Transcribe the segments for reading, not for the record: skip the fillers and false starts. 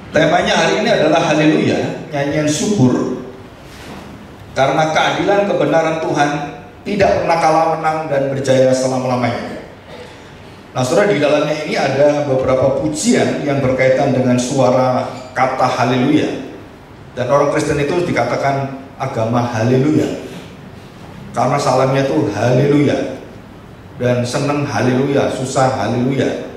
Temanya hari ini adalah haleluya, nyanyian syukur, karena keadilan kebenaran Tuhan tidak pernah kalah menang dan berjaya selama-lamanya. Nah saudara, di dalamnya ini ada beberapa pujian yang berkaitan dengan suara kata haleluya. Dan orang Kristen itu dikatakan agama haleluya, karena salamnya itu haleluya. Dan senang haleluya, susah haleluya,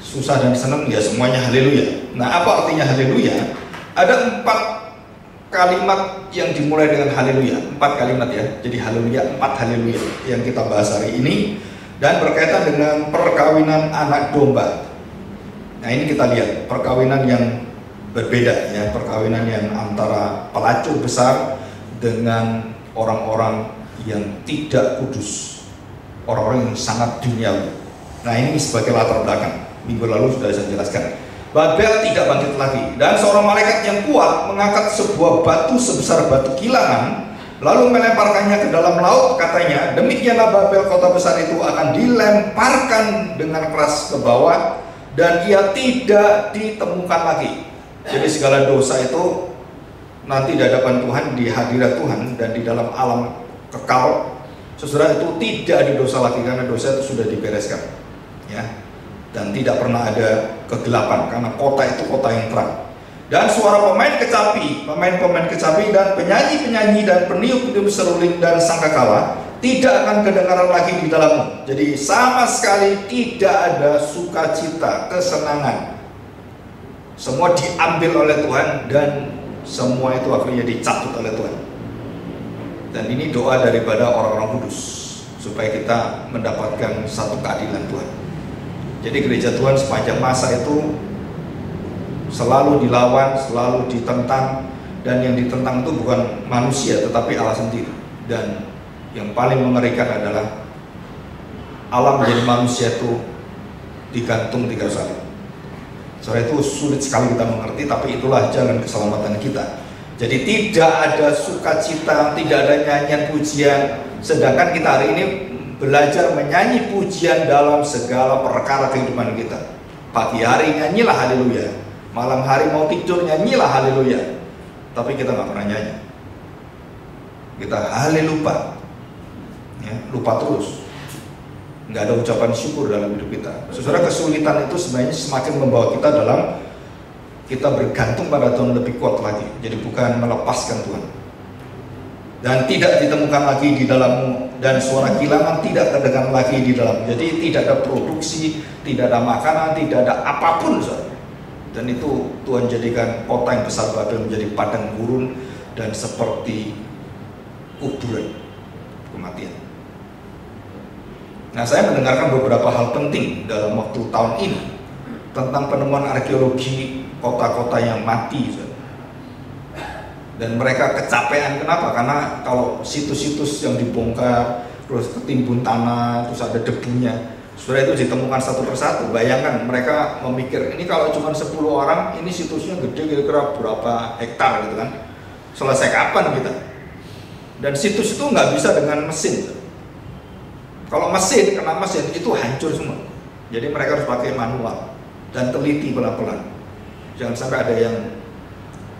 susah dan senang ya semuanya haleluya. Nah apa artinya haleluya? Ada 4 kalimat yang dimulai dengan haleluya, 4 kalimat ya. Jadi haleluya, 4 haleluya yang kita bahas hari ini, dan berkaitan dengan perkawinan anak domba. Nah ini kita lihat perkawinan yang berbeda ya, perkawinan yang antara pelacur besar dengan orang-orang yang tidak kudus, orang-orang yang sangat duniawi. Nah ini sebagai latar belakang. Minggu lalu sudah saya jelaskan. Babel tidak bangkit lagi, dan seorang malaikat yang kuat mengangkat sebuah batu sebesar batu kilangan, lalu melemparkannya ke dalam laut. Katanya, demikianlah Babel, kota besar itu akan dilemparkan dengan keras ke bawah, dan ia tidak ditemukan lagi. Jadi segala dosa itu nanti di hadapan Tuhan, di hadirat Tuhan, dan di dalam alam kekal, saudara, itu tidak ada dosa lagi, karena dosa itu sudah dibereskan ya. Dan tidak pernah ada kegelapan, karena kota itu kota yang terang. Dan suara pemain-pemain kecapi dan penyanyi-penyanyi dan peniup-peniup seruling dan sangkakala tidak akan kedengaran lagi di dalammu. Jadi sama sekali tidak ada sukacita, kesenangan. Semua diambil oleh Tuhan, dan semua itu akhirnya dicabut oleh Tuhan. Dan ini doa daripada orang-orang kudus, supaya kita mendapatkan satu keadilan Tuhan. Jadi gereja Tuhan sepanjang masa itu selalu dilawan, selalu ditentang, dan yang ditentang itu bukan manusia tetapi Allah sendiri. Dan yang paling mengerikan adalah Allah menjadi manusia itu digantung 3 salib. Soalnya itu sulit sekali kita mengerti, tapi itulah jalan keselamatan kita. Jadi tidak ada sukacita, tidak ada nyanyian pujian, sedangkan kita hari ini belajar menyanyi pujian dalam segala perkara kehidupan kita. Pagi hari nyanyilah haleluya, malam hari mau tidur nyanyilah haleluya. Tapi kita nggak pernah nyanyi, kita halelupa ya, lupa terus, nggak ada ucapan syukur dalam hidup kita. Saudara, kesulitan itu sebenarnya semakin membawa kita dalam kita bergantung pada Tuhan lebih kuat lagi. Jadi bukan melepaskan Tuhan. Dan tidak ditemukan lagi di dalammu, dan suara kilangan tidak terdengar lagi di dalam. Jadi tidak ada produksi, tidak ada makanan, tidak ada apapun, saudara. Dan itu Tuhan jadikan kota yang besar Babel menjadi padang gurun dan seperti kuburan, kematian. Nah, saya mendengarkan beberapa hal penting dalam waktu tahun ini tentang penemuan arkeologi kota-kota yang mati, saudara. Dan mereka kecapean. Kenapa? Karena kalau situs-situs yang dibongkar terus ketimbun tanah, terus ada debunya, saudara, itu ditemukan satu persatu. Bayangkan mereka memikir, ini kalau cuma 10 orang, ini situsnya gede kira-kira berapa hektar gitu kan, selesai kapan kita? Dan situs itu nggak bisa dengan mesin. Kalau mesin, kena mesin itu hancur semua. Jadi mereka harus pakai manual dan teliti pelan-pelan, jangan sampai ada yang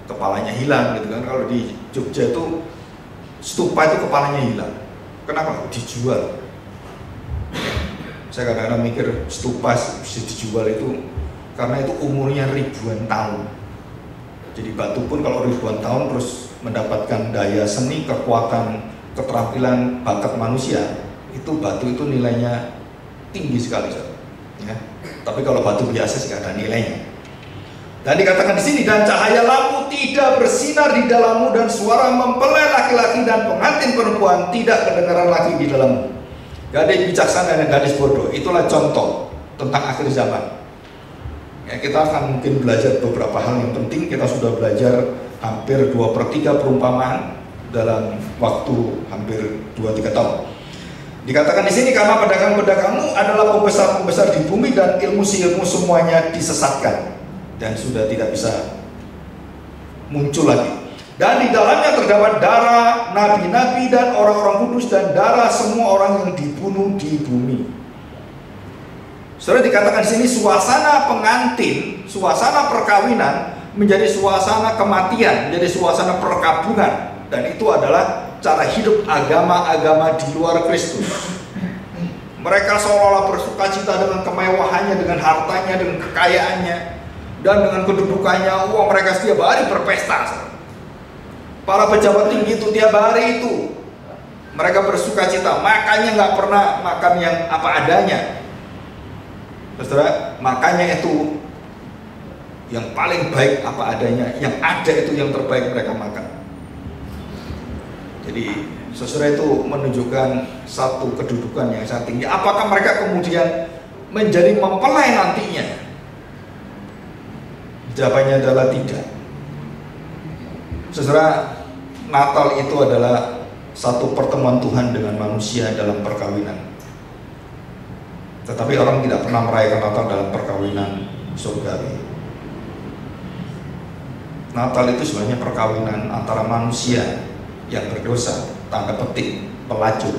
kepalanya hilang gitu kan. Kalau di Jogja itu stupa itu kepalanya hilang. Kenapa? Dijual. Saya kadang-kadang mikir stupa bisa dijual itu karena itu umurnya ribuan tahun. Jadi batu pun kalau ribuan tahun terus mendapatkan daya seni, kekuatan, keterampilan, bakat manusia, itu batu itu nilainya tinggi sekali, ya. Tapi kalau batu biasa sih gak ada nilainya. Dan dikatakan di sini, dan cahaya lampu tidak bersinar di dalammu, dan suara mempelai laki-laki dan pengantin perempuan tidak kedengaran lagi di dalammu. Gadis bijaksana dan gadis bodoh, itulah contoh tentang akhir zaman. Ya, kita akan mungkin belajar beberapa hal yang penting. Kita sudah belajar hampir 2/3 perumpamaan dalam waktu hampir 2-3 tahun. Dikatakan di sini, karena pedagang-pedagangmu adalah pembesar-pembesar di bumi, dan ilmu sihirmu semuanya disesatkan dan sudah tidak bisa muncul lagi. Dan di dalamnya terdapat darah nabi-nabi dan orang-orang kudus, dan darah semua orang yang dibunuh di bumi. Saudara, dikatakan di sini suasana pengantin, suasana perkawinan menjadi suasana kematian, menjadi suasana perkabungan, dan itu adalah cara hidup agama-agama di luar Kristus. Mereka seolah-olah bersuka cita dengan kemewahannya, dengan hartanya, dengan kekayaannya, dan dengan kedudukannya. Wah, mereka setiap hari berpesta. Para pejabat tinggi itu tiap hari itu mereka bersuka cita, makanya nggak pernah makan yang apa adanya. Saudara, makanya itu yang paling baik apa adanya, yang ada itu yang terbaik mereka makan. Jadi saudara, itu menunjukkan satu kedudukan yang sangat tinggi. Apakah mereka kemudian menjadi mempelai nantinya? Jawabannya adalah tidak. Saudara, Natal itu adalah satu pertemuan Tuhan dengan manusia dalam perkawinan. Tetapi orang tidak pernah merayakan Natal dalam perkawinan surgawi. Natal itu sebenarnya perkawinan antara manusia yang berdosa, tanda petik, pelacur,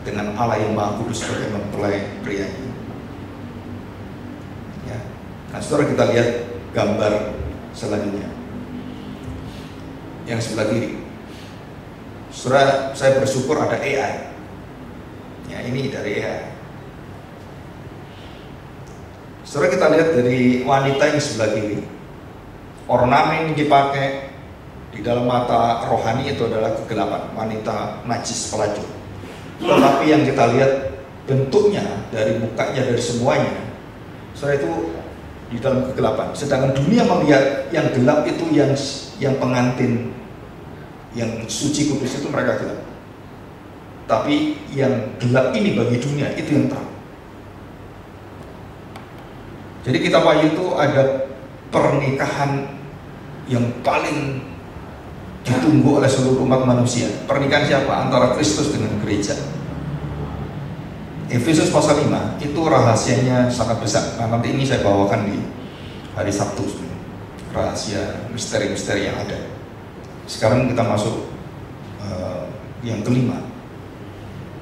dengan Allah yang Maha Kudus sebagai mempelai prianya. Ya. Nah, saudara, kita lihat gambar selanjutnya yang sebelah kiri. Saudara, saya bersyukur ada AI. Ya, ini dari AI. Saudara, kita lihat dari wanita yang sebelah kiri. Ornamen yang dipakai di dalam mata rohani itu adalah kegelapan, wanita najis, pelacur. Tetapi yang kita lihat bentuknya, dari mukanya, dari semuanya, saudara, itu di dalam kegelapan. Sedangkan dunia melihat yang gelap itu yang pengantin, yang suci kudus itu mereka gelap. Tapi yang gelap ini bagi dunia itu yang terang. Jadi kitab Wahyu itu ada pernikahan yang paling ditunggu oleh seluruh umat manusia. Pernikahan siapa? Antara Kristus dengan gereja. Efesus pasal 5 itu rahasianya sangat besar. Nah, nanti ini saya bawakan di hari Sabtu. Rahasia misteri-misteri yang ada. Sekarang kita masuk yang kelima.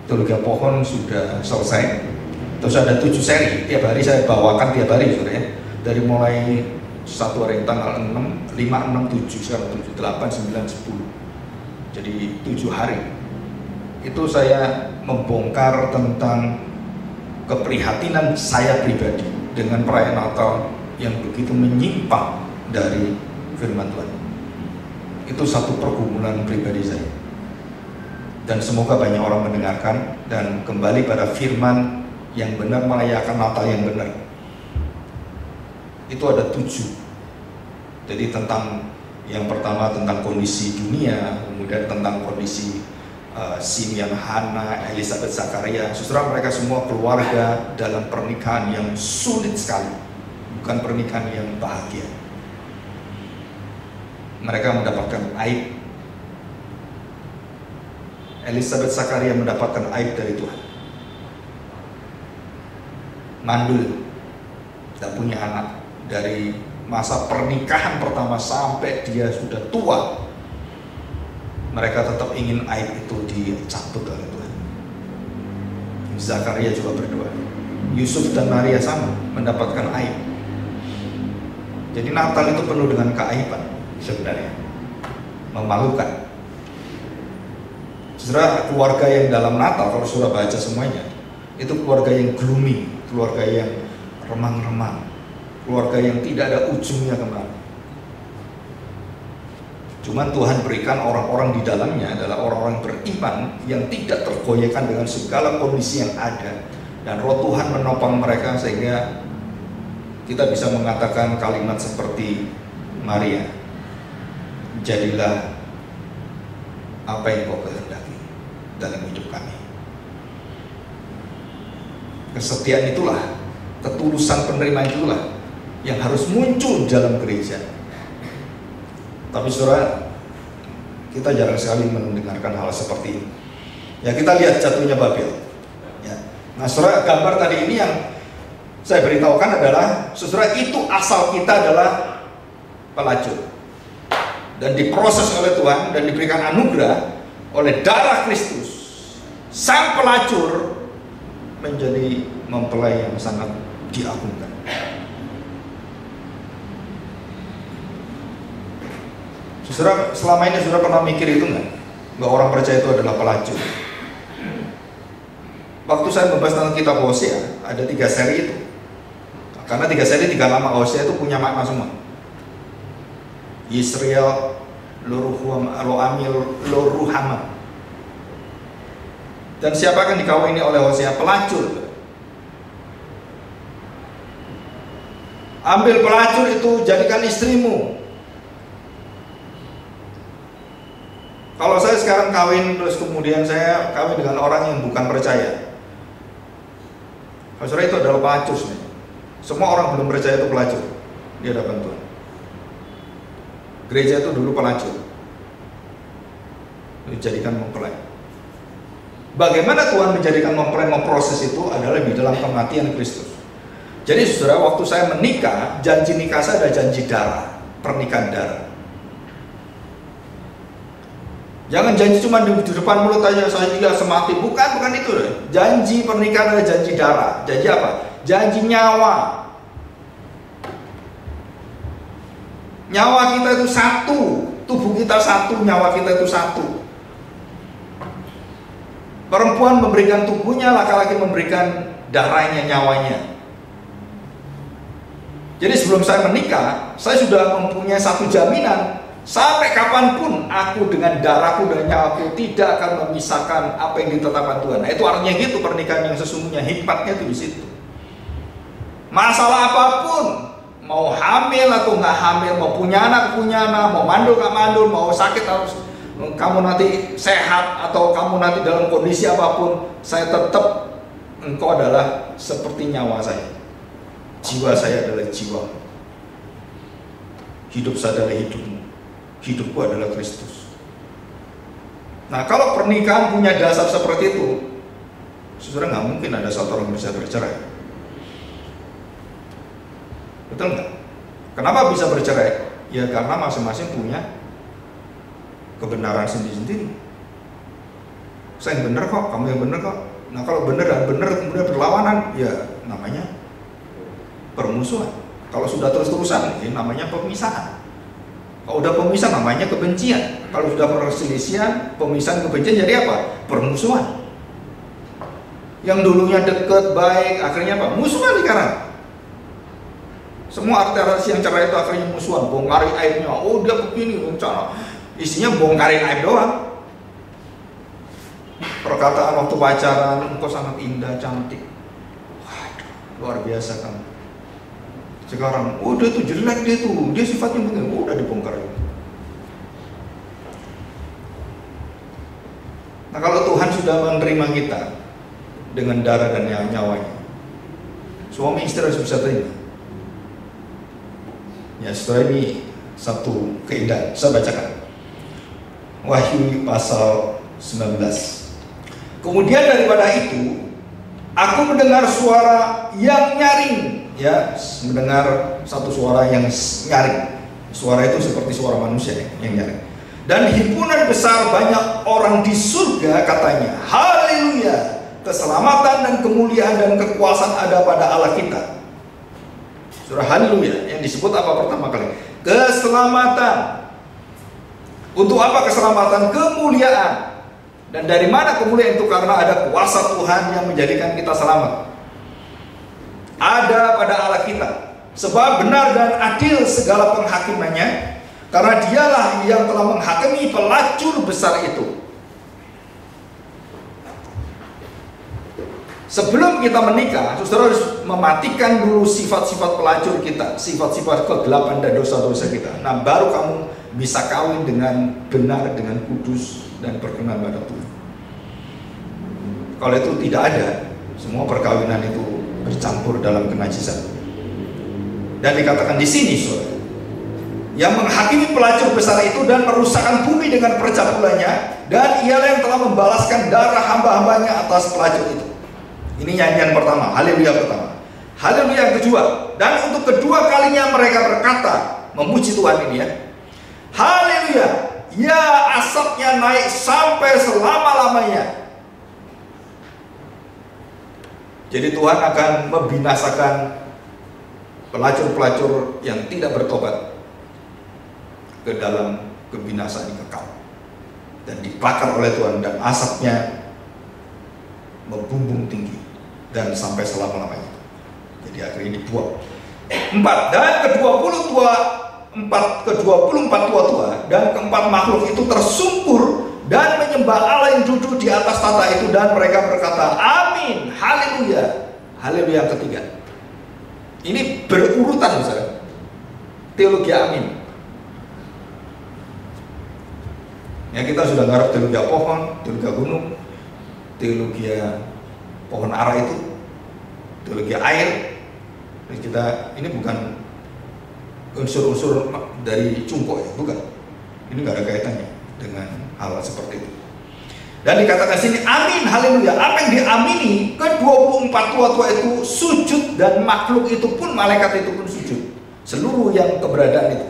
Teologi pohon sudah selesai. Terus ada 7 seri. Tiap hari saya bawakan tiap hari, saudara, ya. Dari mulai satu hari tanggal 6, 5, 6, 7, sekarang 7, 8, 9, 10. Jadi 7 hari. Itu saya membongkar tentang keprihatinan saya pribadi dengan perayaan Natal yang begitu menyimpang dari firman Tuhan. Itu satu pergumulan pribadi saya. Dan semoga banyak orang mendengarkan dan kembali pada firman yang benar, merayakan Natal yang benar. Itu ada 7. Jadi tentang yang pertama tentang kondisi dunia, kemudian tentang kondisi Simeon, Hana, Elizabeth, Zakaria. Saudara, mereka semua keluarga dalam pernikahan yang sulit sekali, bukan pernikahan yang bahagia. Mereka mendapatkan aib. Elizabeth, Zakaria mendapatkan aib dari Tuhan. Mandul, tidak punya anak. Dari masa pernikahan pertama sampai dia sudah tua, mereka tetap ingin aib itu dicabut oleh Tuhan. Zakaria juga berdoa. Yusuf dan Maria sama, mendapatkan aib. Jadi Natal itu penuh dengan keaiban sebenarnya, memalukan. Saudara, keluarga yang dalam Natal, kalau sudah baca semuanya, itu keluarga yang gloomy, keluarga yang remang-remang, keluarga yang tidak ada ujungnya kemana. Cuman Tuhan berikan orang-orang di dalamnya adalah orang-orang beriman yang tidak tergoyahkan dengan segala kondisi yang ada, dan Roh Tuhan menopang mereka sehingga kita bisa mengatakan kalimat seperti Maria, jadilah apa yang kau kehendaki dalam hidup kami. Kesetiaan itulah, ketulusan penerimaan itulah yang harus muncul dalam gereja. Tapi saudara, kita jarang sekali mendengarkan hal seperti ini. Ya, kita lihat jatuhnya Babel. Ya. Nah, saudara, gambar tadi ini yang saya beritahukan adalah, saudara, itu asal kita adalah pelacur. Dan diproses oleh Tuhan dan diberikan anugerah oleh darah Kristus. Sang pelacur menjadi mempelai yang sangat diagungkan. Saudara, selama ini saudara pernah mikir itu nggak? Bahwa orang percaya itu adalah pelacur. Waktu saya membahas tentang kitab Hosea, ada 3 seri itu. Karena 3 seri 3 nama Hosea itu punya makna semua. Yisrael, Lo-Amil, Lo-Ruhama. Dan siapa akan dikawini oleh Hosea? Pelacur. Ambil pelacur itu, jadikan istrimu. Kalau saya sekarang kawin, terus kemudian saya kawin dengan orang yang bukan percaya, saudara, itu adalah pelacur sebenarnya. Semua orang belum percaya itu pelacur di hadapan Tuhan. Gereja itu dulu pelacur, dijadikan mempelai. Bagaimana Tuhan menjadikan mempelai, memproses itu adalah di dalam kematian Kristus. Jadi saudara, waktu saya menikah, janji nikah saya ada janji darah, pernikahan darah. Jangan janji cuma di depan mulut aja, saya juga semati. Bukan itu. Janji pernikahan adalah janji darah. Janji apa? Janji nyawa. Nyawa kita itu satu, tubuh kita satu, nyawa kita itu satu. Perempuan memberikan tubuhnya, laki-laki memberikan darahnya, nyawanya. Jadi sebelum saya menikah, saya sudah mempunyai satu jaminan. Sampai kapanpun aku dengan darahku dan nyawaku tidak akan memisahkan apa yang ditetapkan Tuhan. Nah, itu artinya gitu pernikahan yang sesungguhnya, hikmatnya itu di situ. Masalah apapun, mau hamil atau nggak hamil, mau punya anak, mau mandul nggak mandul, mau sakit harus kamu nanti sehat atau kamu nanti dalam kondisi apapun, saya tetap, engkau adalah seperti nyawa saya, jiwa saya adalah jiwa, hidup saya adalah hidupmu, hidupku adalah Kristus. Nah, kalau pernikahan punya dasar seperti itu, saudara, nggak mungkin ada satu orang bisa bercerai. Betul nggak? Kenapa bisa bercerai? Ya karena masing-masing punya kebenaran sendiri-sendiri. Saya yang benar kok, kamu yang benar kok. Nah, kalau benar dan benar kemudian berlawanan, ya namanya permusuhan. Kalau sudah terus-terusan, ya namanya pemisahan. Kalau udah pemisahan, namanya kebencian. Kalau sudah perselisihan, pemisahan, kebencian, jadi apa? Permusuhan. Yang dulunya dekat, baik, akhirnya apa? Musuhan sekarang. Semua artis yang cerai itu akhirnya musuhan, bongkarin aibnya. Oh, dia begini, rencana. Isinya bongkarin aib doang. Perkataan waktu pacaran, engkau sangat indah, cantik. Waduh, luar biasa kamu. Sekarang, oh dia tuh jelek, dia sifatnya begini, udah dibongkar. Nah, kalau Tuhan sudah menerima kita dengan darah dan nyawanya, suami istri harus bisa terima. Ya, setelah ini satu keindahan, saya bacakan Wahyu pasal 19. Kemudian daripada itu, aku mendengar suara yang nyaring, ya, mendengar satu suara yang nyaring. Suara itu seperti suara manusia yang nyaring. Dan himpunan besar banyak orang di surga katanya, haleluya, keselamatan dan kemuliaan dan kekuasaan ada pada Allah kita. Surah haleluya, yang disebut apa pertama kali? Keselamatan. Untuk apa keselamatan? Kemuliaan. Dan dari mana kemuliaan itu? Karena ada kuasa Tuhan yang menjadikan kita selamat. Ada pada Allah kita. Sebab benar dan adil segala penghakimannya, karena dialah yang telah menghakimi pelacur besar itu. Sebelum kita menikah, saudara harus mematikan dulu sifat-sifat pelacur kita, sifat-sifat kegelapan dan dosa-dosa kita. Nah, baru kamu bisa kawin dengan benar, dengan kudus dan berkenan pada Tuhan. Kalau itu tidak ada, semua perkawinan itu bercampur dalam kenajisan. Dan dikatakan di sini, saudara, yang menghakimi pelacur besar itu dan merusakkan bumi dengan percabulannya, dan ialah yang telah membalaskan darah hamba-hambanya atas pelacur itu. Ini nyanyian pertama, haleluya pertama. Haleluya yang kedua, dan untuk kedua kalinya mereka berkata, memuji Tuhan ini ya, haleluya, ya asapnya naik sampai selama-lamanya. Jadi Tuhan akan membinasakan pelacur-pelacur yang tidak bertobat ke dalam kebinasaan yang kekal dan dibakar oleh Tuhan, dan asapnya membumbung tinggi dan sampai selama-lamanya. Jadi akhirnya dibuang. 4. Dan ke-24 tua-tua dan keempat makhluk itu tersungkur dan menyembah Allah yang duduk di atas tahta itu, dan mereka berkata, amin, haleluya. Haleluya yang ketiga. Ini berurutan, saudara. Teologi amin. Ya, kita sudah ngarep teologi pohon, teologi gunung, teologi pohon ara itu, teologi air. Dan kita ini bukan unsur-unsur dari cungkok ya, bukan. Ini nggak ada kaitannya dengan hal seperti itu. Dan dikatakan sini amin, haleluya. Apa yang diamini, ke-24 tua-tua itu sujud, dan makhluk itu pun, malaikat itu pun sujud, seluruh yang keberadaan itu,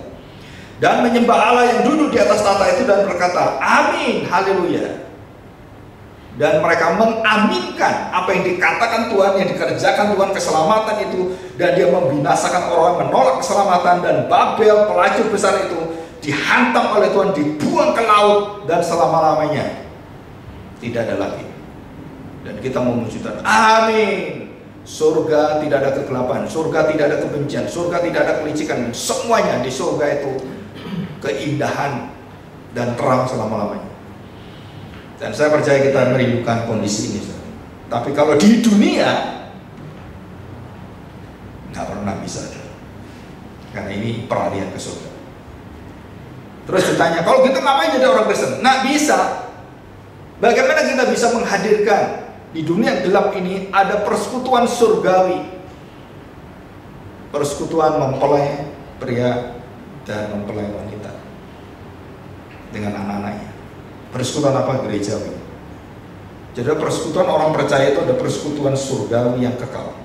dan menyembah Allah yang duduk di atas tahta itu dan berkata, amin, haleluya. Dan mereka mengaminkan apa yang dikatakan Tuhan, yang dikerjakan Tuhan, keselamatan itu, dan dia membinasakan orang yang menolak keselamatan, dan Babel, pelacur besar itu, dihantam oleh Tuhan, dibuang ke laut, dan selama-lamanya tidak ada lagi. Dan kita memuji Tuhan, amin. Surga tidak ada kegelapan, surga tidak ada kebencian, surga tidak ada kelicikan. Semuanya di surga itu keindahan dan terang selama-lamanya. Dan saya percaya kita merindukan kondisi ini. Tapi kalau di dunia nggak pernah bisa, karena ini peralihan ke surga. Terus ditanya, kalau gitu ngapain jadi orang Kristen? Nggak bisa. Bagaimana kita bisa menghadirkan di dunia gelap ini ada persekutuan surgawi, persekutuan mempelai pria dan mempelai wanita dengan anak-anaknya. Persekutuan apa? Gerejawi. Jadi persekutuan orang percaya itu ada persekutuan surgawi yang kekal,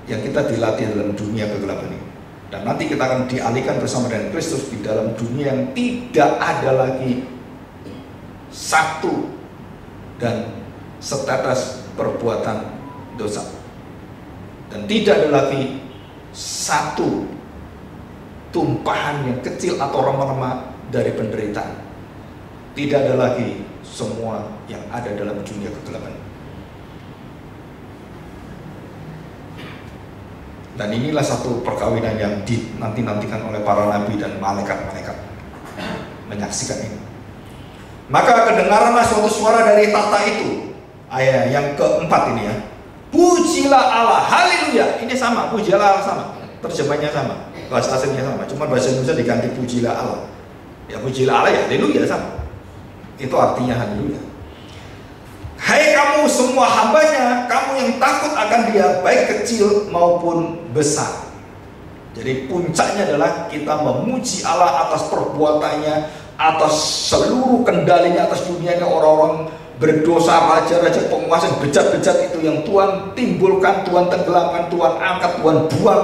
yang kita dilatih dalam dunia kegelapan ini. Dan nanti kita akan dialihkan bersama dengan Kristus di dalam dunia yang tidak ada lagi satu dan setetes perbuatan dosa, dan tidak ada lagi satu tumpahan yang kecil atau remah-remah dari penderitaan. Tidak ada lagi semua yang ada dalam dunia kegelapan. Dan inilah satu perkawinan yang dinanti-nantikan oleh para nabi dan malaikat-malaikat menyaksikan ini. Maka kedengaranlah suatu suara dari tahta itu. Ayat yang keempat ini ya. Pujilah Allah, haleluya. Ini sama, pujilah Allah sama. Terjemahnya sama, bahasa aslinya sama. Cuma bahasa Indonesia diganti pujilah Allah. Ya pujilah Allah ya, haleluya sama. Itu artinya haleluya. Hai kamu semua hambanya, kamu yang takut akan dia, baik kecil maupun besar. Jadi puncaknya adalah kita memuji Allah atas perbuatannya, atas seluruh kendalinya atas dunia ini. Orang-orang berdosa, raja-raja, penguasa yang bejat-bejat itu yang Tuhan timbulkan, Tuhan tenggelamkan, Tuhan angkat, Tuhan buang.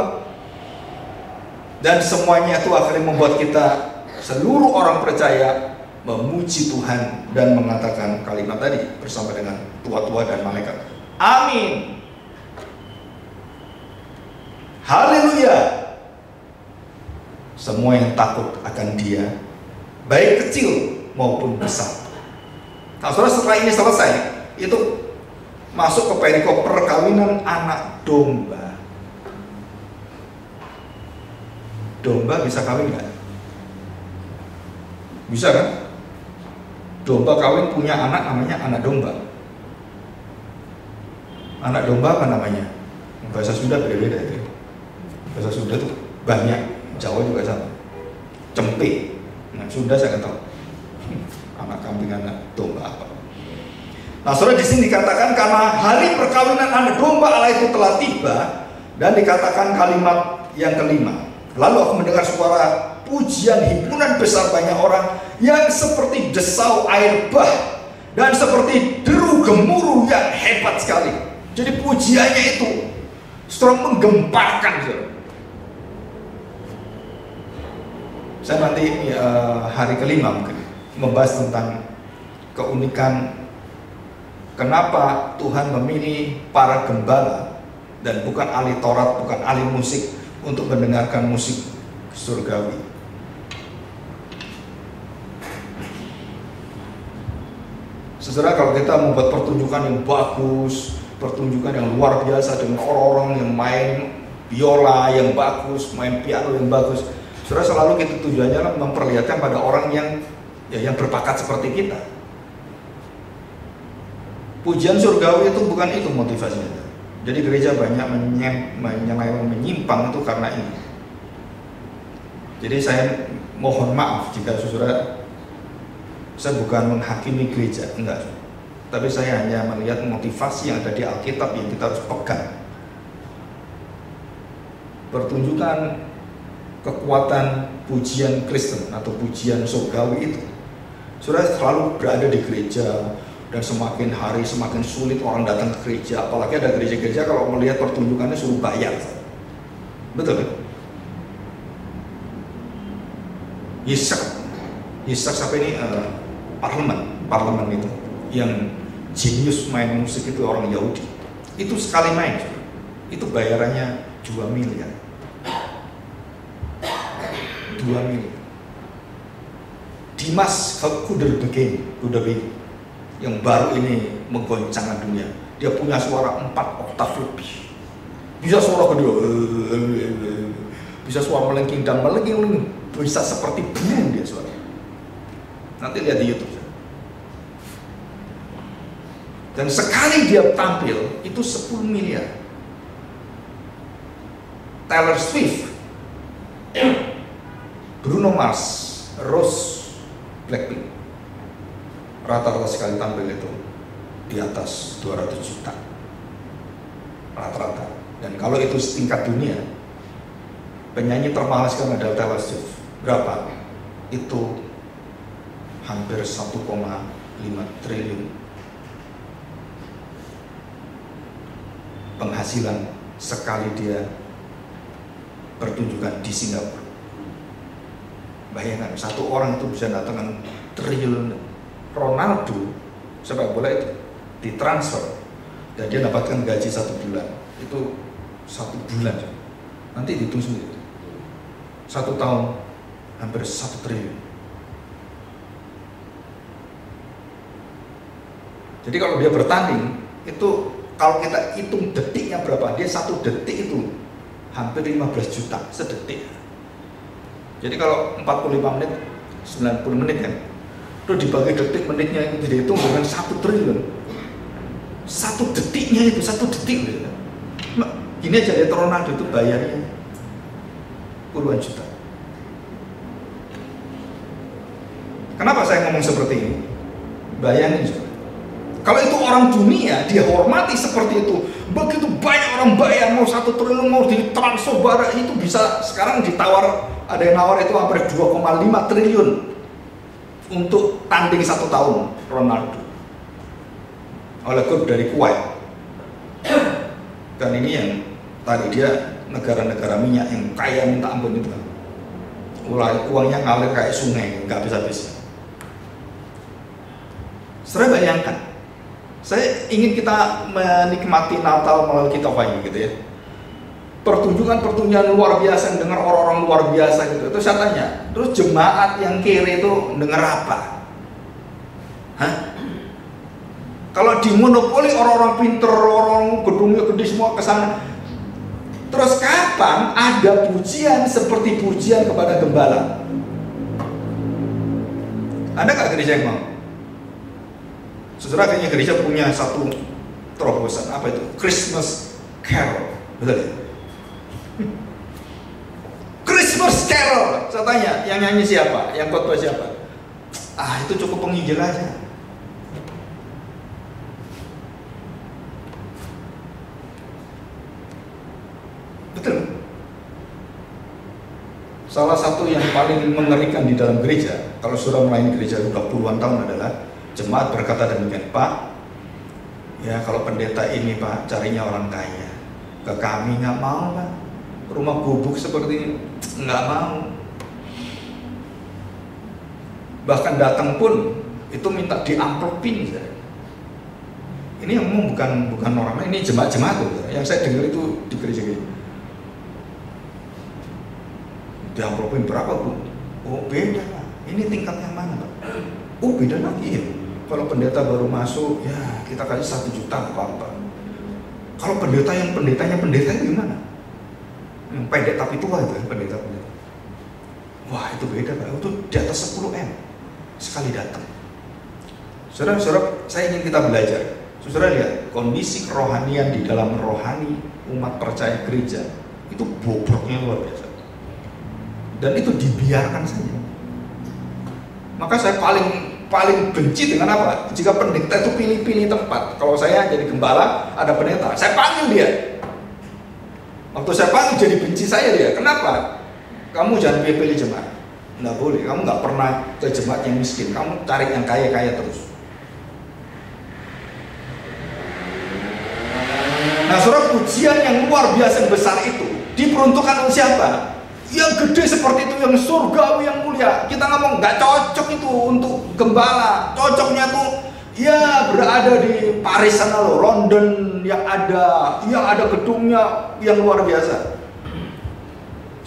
Dan semuanya itu akhirnya membuat kita, seluruh orang percaya, memuji Tuhan dan mengatakan kalimat tadi bersama dengan tua-tua dan malaikat. Amin. Haleluya. Semua yang takut akan dia, baik kecil maupun besar. Nah, saudara, setelah ini selesai, itu masuk ke perikop perkawinan anak domba. Domba bisa kawin nggak? Bisa kan? Domba kawin punya anak, namanya anak domba. Anak domba apa namanya? Bahasa Sunda beda-beda itu. Bahasa Sunda itu banyak, Jawa juga sama. Cempe. Nah, Sunda saya nggak tahu. Anak kambing, anak domba apa. Nah, saudara, di sini dikatakan karena hari perkawinan anak domba Allah itu telah tiba, dan dikatakan kalimat yang kelima. Lalu aku mendengar suara pujian himpunan besar banyak orang yang seperti desau air bah dan seperti deru gemuruh yang hebat sekali. Jadi pujiannya itu setelah menggemparkan. Saya nanti hari kelima mungkin membahas tentang keunikan kenapa Tuhan memilih para gembala dan bukan ahli Taurat, bukan ahli musik untuk mendengarkan musik surgawi. Saudara, kalau kita membuat pertunjukan yang bagus, pertunjukan yang luar biasa dengan orang-orang yang main biola yang bagus, main piano yang bagus, saudara, selalu kita tujuannya memperlihatkan pada orang yang berbakat seperti kita. Pujian surgawi itu bukan itu motivasinya. Jadi gereja banyak menyimpang itu karena ini. Jadi saya mohon maaf jika saudara, saya bukan menghakimi gereja, enggak. Tapi saya hanya melihat motivasi yang ada di Alkitab yang kita harus pegang. Pertunjukan kekuatan pujian Kristen atau pujian surgawi itu, saudara, selalu berada di gereja. Dan semakin hari semakin sulit orang datang ke gereja. Apalagi ada gereja-gereja kalau melihat pertunjukannya suruh bayar. Betul kan? Yitzhak sampai ini parlemen itu yang jenius main musik itu orang Yahudi. Itu sekali main, itu bayarannya 2 miliar. 2 miliar. Dimas Kudaibergen yang baru ini menggoncangkan dunia. Dia punya suara 4 oktav lebih. Bisa suara kedua, bisa suara melengking dan melengking, bisa seperti burung dia suara. Nanti lihat di YouTube. Dan sekali dia tampil itu 10 miliar. Taylor Swift, Bruno Mars, Rose, Blackpink, rata-rata sekali tampil itu di atas 200 juta rata-rata. Dan kalau itu setingkat dunia, penyanyi termahal sekarang adalah Taylor Swift. Berapa? Itu hampir 1,5 triliun penghasilan sekali dia pertunjukan di Singapura. Bayangkan, satu orang itu bisa datangkan triliun. Ronaldo sepak bola itu ditransfer dan dia dapatkan gaji 1 bulan itu 1 bulan, nanti dihitung sendiri, 1 tahun hampir 1 triliun. Jadi kalau dia bertanding itu, kalau kita hitung detiknya berapa, dia 1 detik itu hampir 15 juta sedetik. Jadi kalau 45 menit 90 menit ya, terus dibagi detik menitnya itu dihitung dengan 1 triliun. 1 detiknya itu 1 detik gitu. Gini aja ya, Ronaldo itu bayarnya puluhan juta. Kenapa saya ngomong seperti ini? Bayangin juga, kalau itu orang dunia dihormati seperti itu, begitu banyak orang bayar, mau 1 triliun, mau ditransfer barang itu bisa sekarang ditawar, ada yang nawar itu hampir 2,5 triliun untuk tanding 1 tahun Ronaldo oleh klub dari Kuwait. Dan ini yang tadi dia negara-negara minyak yang kaya minta ampun itu, uangnya ngalir kayak sungai, nggak habis-habis. Saudara bayangkan, saya ingin kita menikmati Natal melalui kitab Wahyu gitu ya. Pertunjukan luar biasa, dengar orang-orang luar biasa gitu. Terus saya tanya, terus jemaat yang kiri itu dengar apa? Hah? Kalau dimonopoli orang-orang pinter, orang gedungnya gede semua ke sana. Terus kapan ada pujian seperti pujian kepada gembala? Ada nggak gereja yang mau? Saudara, kayaknya gereja punya satu terobosan, apa itu? Christmas Carol, betul ya? Christmas Carol, saya tanya, yang nyanyi siapa? Yang khotbah siapa? Itu cukup penginjil aja. Betul. Salah satu yang paling mengerikan di dalam gereja, kalau sudah melayani gereja sudah puluhan tahun, adalah jemaat berkata demikian, Pak, ya kalau pendeta ini Pak carinya orang kaya, ke kami nggak mau Pak, rumah gubuk seperti ini nggak mau. Bahkan datang pun itu minta diamplopin. Ini yang ngomong bukan orang, ini jemaat-jemaat tuh, yang saya dengar itu di gereja gitu. Diamplopin berapa Bu? Oh beda Pak, ini tingkat yang mana Pak? Oh beda lagi ya. Kalau pendeta baru masuk, ya kita kasih 1 juta apa-apa. Kalau pendeta yang pendetanya gimana? Yang pendek tapi tua itu, pendeta. Wah, itu beda Pak. Itu di atas 10 M sekali datang. Saudara-saudara, saya ingin kita belajar. Saudara lihat, kondisi kerohanian di dalam rohani umat percaya gereja itu bobroknya luar biasa. Dan itu dibiarkan saja. Maka saya paling benci dengan apa? Jika pendeta itu pilih-pilih tempat. Kalau saya jadi gembala, ada pendeta, saya panggil dia. Waktu saya panggil jadi benci saya dia. Kenapa? Kamu jangan pilih-pilih jemaat. Nggak boleh. Kamu nggak pernah ke jemaat yang miskin. Kamu cari yang kaya-kaya terus. Nah, saudara, pujian yang luar biasa besar itu diperuntukkan untuk siapa? Yang gede seperti itu, yang surgawi, yang mulia. Kita ngomong nggak cocok itu untuk gembala. Cocoknya tuh ya berada di Paris sana loh, London yang ada gedungnya yang luar biasa.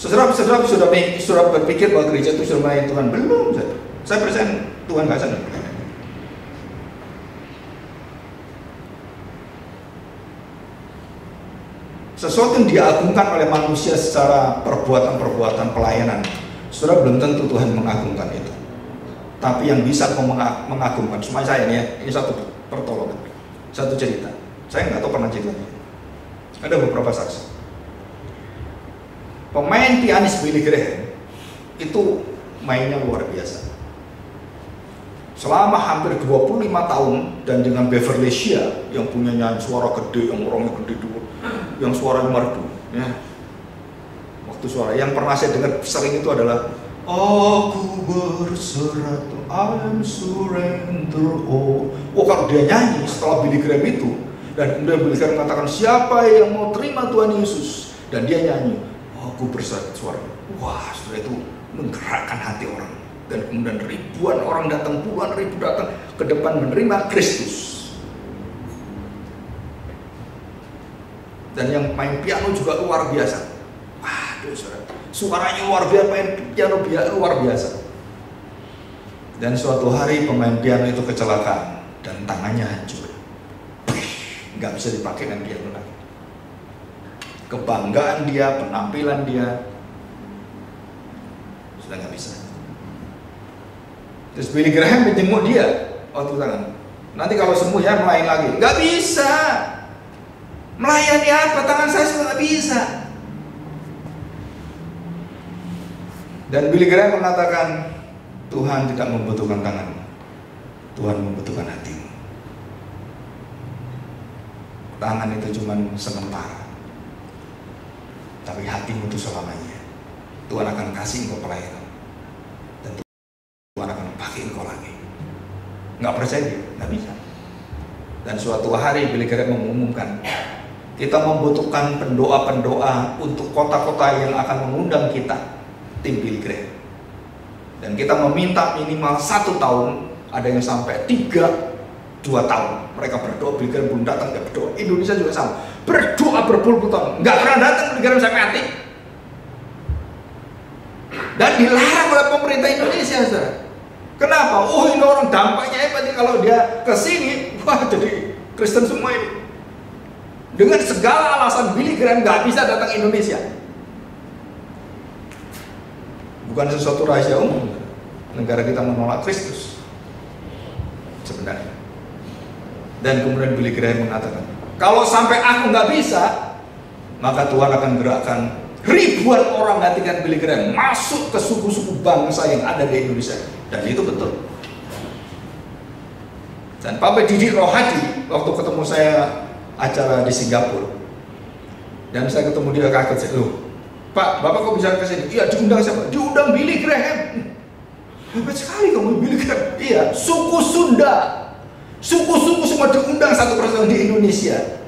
Saudara sudah berpikir bahwa gereja itu sudah melayani Tuhan? Belum. Saya percaya Tuhan nggak sadar. Sesuatu yang diagungkan oleh manusia secara perbuatan-perbuatan pelayanan, saudara, belum tentu Tuhan mengagungkan itu. Tapi yang bisa mengagumkan, semua saya ini satu pertolongan, satu cerita. Saya nggak tahu pernah ceritanya. Ada beberapa saksi. Pemain pianis Billy Graham itu mainnya luar biasa. Selama hampir 25 tahun dan dengan Beverly Shea yang punya nyanyi suara gede, yang orangnya gede dulu, yang suaranya merdu, ya. Waktu suara yang pernah saya dengar sering itu adalah aku berserah, I'm surrender all. Oh, kalau dia nyanyi setelah Billy Graham itu, dan kemudian Billy Graham mengatakan siapa yang mau terima Tuhan Yesus, dan dia nyanyi aku berserah suara. Wah, sudah itu menggerakkan hati orang. Dan kemudian ribuan orang datang, puluhan ribu datang ke depan menerima Kristus. Dan yang main piano juga luar biasa. Waduh, saudara, suaranya luar biasa, main piano luar biasa. Dan suatu hari pemain piano itu kecelakaan dan tangannya hancur. Nggak bisa dipakai dengan piano lagi. Kebanggaan dia, penampilan dia sudah nggak bisa. Terus Billy Graham menjenguk dia waktu tangan. Nanti kalau sembuh ya melayani lagi. Nggak bisa. Melayani apa? Tangan saya sudah nggak bisa. Dan Billy Graham mengatakan, Tuhan tidak membutuhkan tangan, Tuhan membutuhkan hatimu. Tangan itu cuma sementara, tapi hatimu itu selamanya. Tuhan akan kasih engkau pelayanan. Tuhan akan pakai engkau lagi. Nggak percaya dia, nggak bisa. Dan suatu hari Billy Graham mengumumkan, kita membutuhkan pendoa-pendoa untuk kota-kota yang akan mengundang kita, tim Billy Graham. Dan kita meminta minimal 1 tahun, ada yang sampai 2 tahun. Mereka berdoa, Billy Graham belum datang, nggak berdoa. Indonesia juga sama, berdoa berpuluh-puluh tahun, nggak pernah datang Billy Graham sampai mati. Dan dilarang oleh pemerintah Indonesia, saudara. Kenapa? Oh, ini orang dampaknya hebat nih, kalau dia kesini, wah jadi Kristen semua ini. Dengan segala alasan Billy Graham nggak bisa datang Indonesia. Bukan sesuatu rahasia umum. Negara kita menolak Kristus sebenarnya. Dan kemudian Billy Graham mengatakan, kalau sampai aku nggak bisa, maka Tuhan akan gerakkan ribuan orang gantikan Billy Graham masuk ke suku-suku bangsa yang ada di Indonesia. Dan itu betul. Dan Pak Didi Rohadi waktu ketemu saya acara di Singapura, dan saya ketemu dia, kaget saya, loh Pak, Bapak kok bisa ke sini? Iya, diundang siapa? Diundang Billy Graham. Hebat sekali kamu, Billy Graham. Iya, suku Sunda, suku-suku semua diundang satu persatu di Indonesia.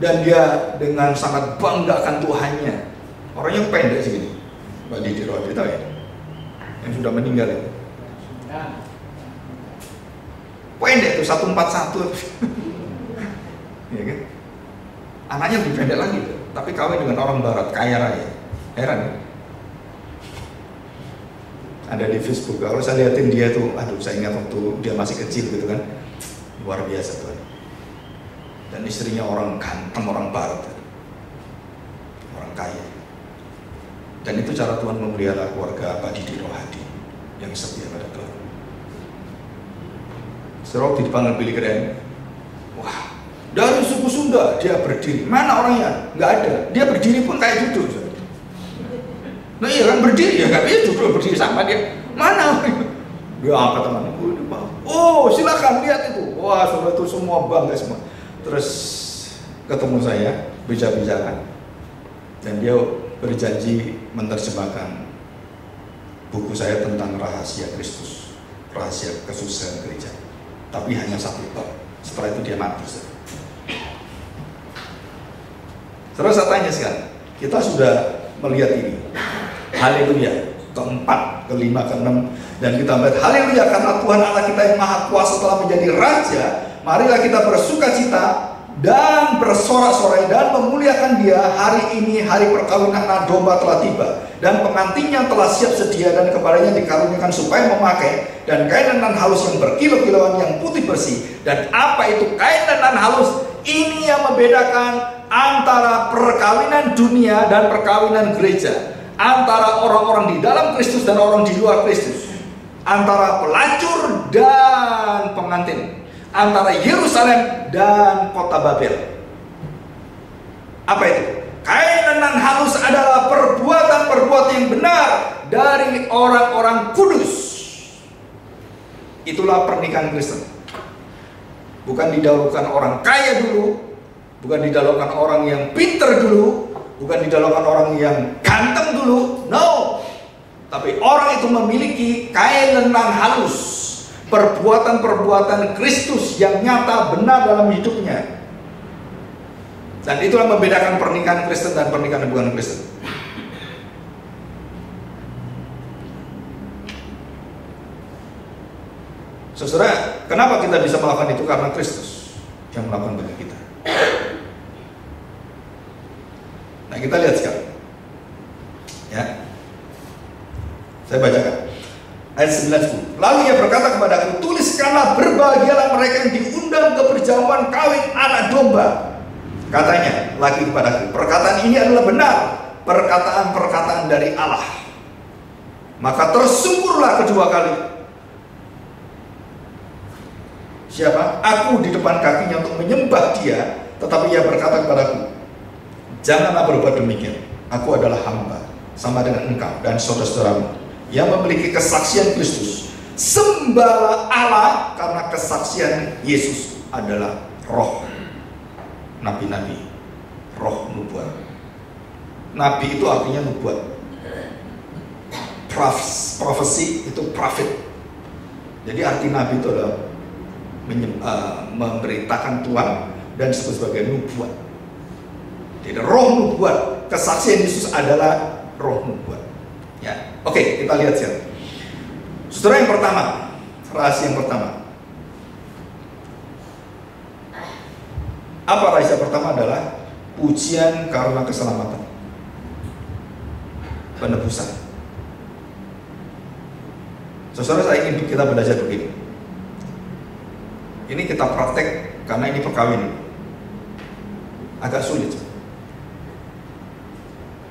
Dan dia dengan sangat bangga akan Tuhannya. Orangnya pendek segini, Pak Didi Rohadi, tahu ya? Yang sudah meninggal itu. Pendek tuh, 141. Ya kan? Anaknya lebih pendek lagi tuh. Tapi kawin dengan orang barat, kaya raya. Heran ya? ada di Facebook. Kalau saya liatin dia tuh, aduh saya ingat waktu dia masih kecil gitu kan, luar biasa tuh. Dan istrinya orang ganteng, orang barat, orang kaya. Dan itu cara Tuhan memelihara keluarga Pak Didi Rohadi yang setia pada Tuhan. Setelah dipanggil Billy Graham, wah, dari suku Sunda dia berdiri. Mana orangnya? Nggak ada. Dia berdiri pun kayak duduk. Nah iya kan berdiri ya, nggak bisa duduk berdiri sama dia. Mana? Dia angkat tangan. Oh silakan lihat itu. Wah saudara itu semua bangga semua. Terus ketemu saya, bicara-bicara, dan dia berjanji menerjemahkan buku saya tentang rahasia Kristus, rahasia kesusahan gereja. Tapi hanya 1 bab. Setelah itu dia mati. Terus saya tanya sekarang, kita sudah melihat ini, haleluya, keempat, kelima, keenam, dan kita melihat haleluya karena Tuhan Allah kita yang maha kuasa telah menjadi raja. Marilah kita bersuka cita dan bersorak-sorai dan memuliakan dia. Hari ini hari perkawinan anak domba telah tiba, dan pengantinnya telah siap sedia, dan kepadanya dikaruniakan supaya memakai dan kain lenan halus yang berkilau-kilauan yang putih bersih. Dan apa itu kain lenan halus? Ini yang membedakan antara perkawinan dunia dan perkawinan gereja, antara orang-orang di dalam Kristus dan orang di luar Kristus, antara pelacur dan pengantin, antara Yerusalem dan kota Babel. Apa itu? Kain lenan halus adalah perbuatan-perbuatan yang benar dari orang-orang kudus. Itulah pernikahan Kristen. Bukan didahulukan orang kaya dulu, bukan didahulukan orang yang pinter dulu, bukan didahulukan orang yang ganteng dulu. No. Tapi orang itu memiliki kain lenan halus, perbuatan-perbuatan Kristus yang nyata benar dalam hidupnya. Dan itulah membedakan pernikahan Kristen dan pernikahan bukan Kristen. Saudara, kenapa kita bisa melakukan itu? Karena Kristus yang melakukan bagi kita. Nah, kita lihat sekarang. Ya. Saya bacakan. Ayat 9-10. Lalu ia berkata kepadaku, tuliskanlah berbahagialah mereka yang diundang ke perjamuan kawin anak domba. Katanya lagi kepadaku, perkataan ini adalah benar, perkataan-perkataan dari Allah. Maka tersungkurlah kedua kali. Siapa? Aku di depan kakinya untuk menyembah dia. Tetapi ia berkata kepadaku, janganlah berbuat demikian. Aku adalah hamba, sama dengan engkau dan saudara-saudaramu yang memiliki kesaksian Kristus. Sembahlah Allah, karena kesaksian Yesus adalah roh nabi-nabi, roh nubuat. Nabi itu artinya nubuat. Profesi itu prophet. Jadi arti nabi itu adalah memberitakan Tuhan dan disebut sebagai nubuat. Jadi roh nubuat, kesaksian Yesus adalah roh nubuat. Ya, oke, kita lihat sekarang. Saudara, yang pertama, rahasia yang pertama. Apa rahasia pertama? Adalah pujian karena keselamatan, penebusan. Saudara, saya ingin kita belajar begini. Ini kita praktek karena ini perkawinan. Agak sulit.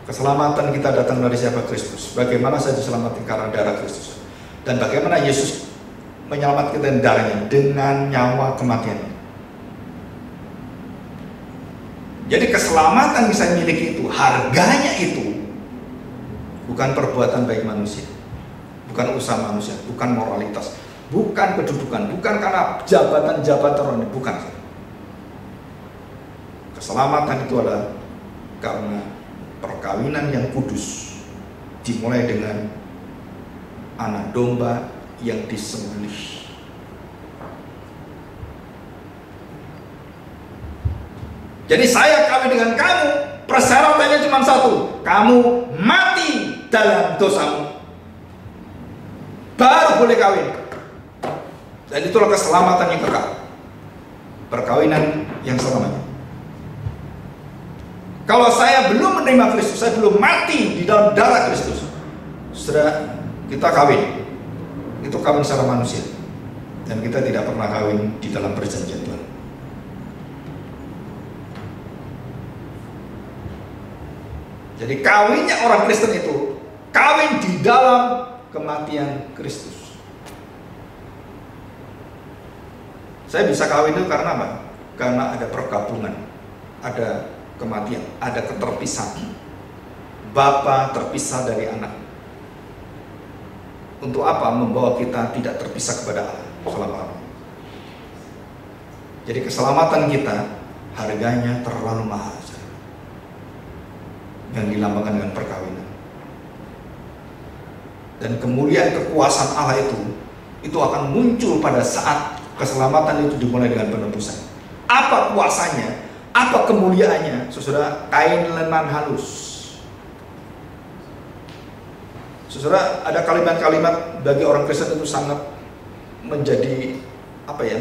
Keselamatan kita datang dari siapa? Kristus. Bagaimana saya diselamatkan? Karena darah Kristus. Dan bagaimana Yesus menyelamatkan kita darahnya? Dengan nyawa kematian. Jadi keselamatan yang saya miliki itu, harganya itu bukan perbuatan baik manusia, bukan usaha manusia, bukan moralitas, bukan kedudukan, bukan karena jabatan-jabatan, bukan. Keselamatan itu adalah karena perkawinan yang kudus, dimulai dengan anak domba yang disembelih. Jadi saya kawin dengan kamu, persyaratannya cuma satu, kamu mati dalam dosamu, baru boleh kawin. Dan itulah keselamatan yang kekal, perkawinan yang selamanya. Kalau saya belum menerima Kristus, saya belum mati di dalam darah Kristus, saudara, Kita kawin, itu kawin secara manusia, dan kita tidak pernah kawin di dalam perjanjian Tuhan. Jadi kawinnya orang Kristen itu kawin di dalam kematian Kristus. Saya bisa kawin itu karena apa? Karena ada pergabungan, ada kematian, ada keterpisahan. Bapa terpisah dari anak. Untuk apa? Membawa kita tidak terpisah kepada Allah selama-lamanya. Jadi keselamatan kita harganya terlalu mahal, yang dilambangkan dengan perkawinan. Dan kemuliaan kekuasaan Allah itu akan muncul pada saat keselamatan itu dimulai dengan penebusan. Apa kuasanya? Apa kemuliaannya? Saudara, kain lenan halus. Saudara, ada kalimat-kalimat bagi orang Kristen itu sangat menjadi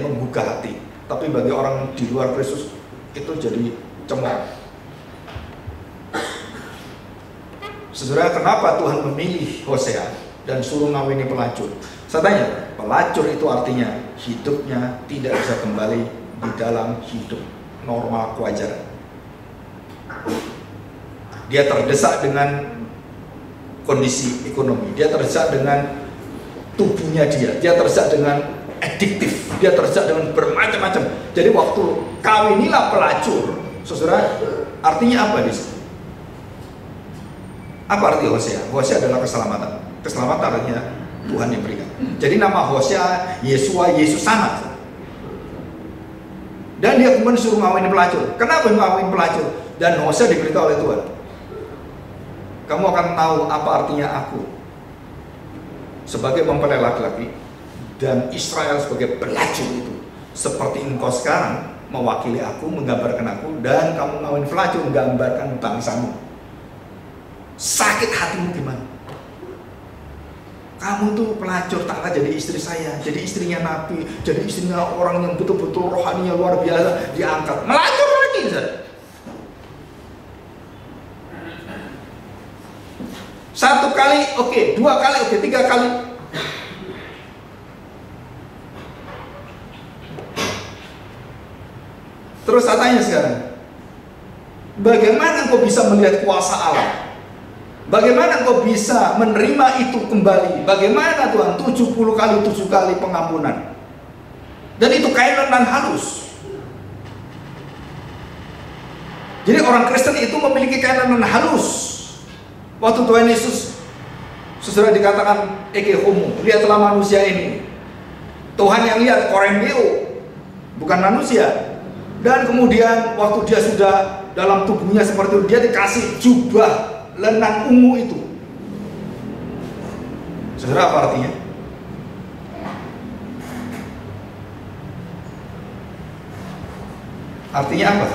menggugah hati. Tapi bagi orang di luar Kristus itu jadi cemooh. Saudara, kenapa Tuhan memilih Hosea dan suruh ngawini pelacur? Saya tanya, pelacur itu artinya hidupnya tidak bisa kembali di dalam hidup normal kewajaran. Dia terdesak dengan kondisi ekonomi, dia terdesak dengan tubuhnya dia terdesak dengan adiktif, dia terdesak dengan bermacam-macam. Jadi waktu kawinilah pelacur, saudara, artinya apa di sini? Apa arti Hosea? Hosea adalah keselamatan. Keselamatan artinya Tuhan yang berikan. Jadi nama Hosea, Yesua, Yesus sama. Dan dia kemudian suruh ngawinin pelacur. Kenapa ngawinin pelacur? Dan Hosea diberitahu oleh Tuhan, kamu akan tahu apa artinya aku sebagai mempelai laki-laki dan Israel sebagai pelacur itu. Seperti engkau sekarang mewakili aku, menggambarkan aku, dan kamu ngawin pelacur menggambarkan bangsamu. Sakit hatimu gimana? Kamu tuh pelacur, tak jadi istri saya, jadi istrinya Nabi, jadi istrinya orang yang betul-betul rohaninya luar biasa, diangkat melacur lagi, saudara. Satu kali oke, dua kali oke, tiga kali. Terus saya tanya sekarang, bagaimana kau bisa melihat kuasa Allah? Bagaimana kau bisa menerima itu kembali? Bagaimana Tuhan? 70 kali 7 kali pengampunan. Dan itu kain lenan halus. Jadi orang Kristen itu memiliki kain lenan halus. Waktu Tuhan Yesus sesudah dikatakan eke homo, lihatlah manusia ini. Tuhan yang lihat korembeo, bukan manusia. Dan kemudian waktu dia sudah dalam tubuhnya seperti itu, dia dikasih jubah lenan ungu itu. Saudara, apa artinya? Artinya apa?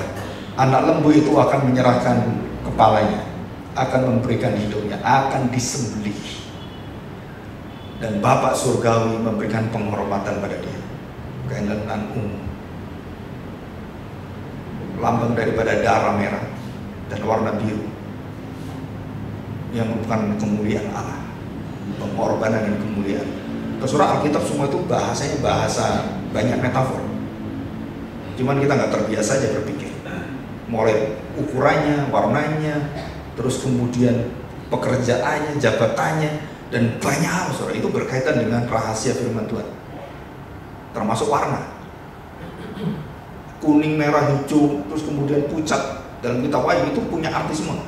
Anak lembu itu akan menyerahkan kepalanya, akan memberikan hidupnya, akan disembelih. Dan Bapak Surgawi memberikan penghormatan pada dia. Kain lenan ungu, lambang daripada darah merah dan warna biru, yang merupakan kemuliaan Allah, pengorbanan dan kemuliaan. Surah Alkitab semua itu bahasanya bahasa banyak metafor. Cuman kita nggak terbiasa aja berpikir. Mulai ukurannya, warnanya, terus kemudian pekerjaannya, jabatannya, dan banyak hal, saudara, itu berkaitan dengan rahasia firman Tuhan. Termasuk warna, kuning, merah, hijau, terus kemudian pucat. Dalam kitab Wahyu itu punya arti semua.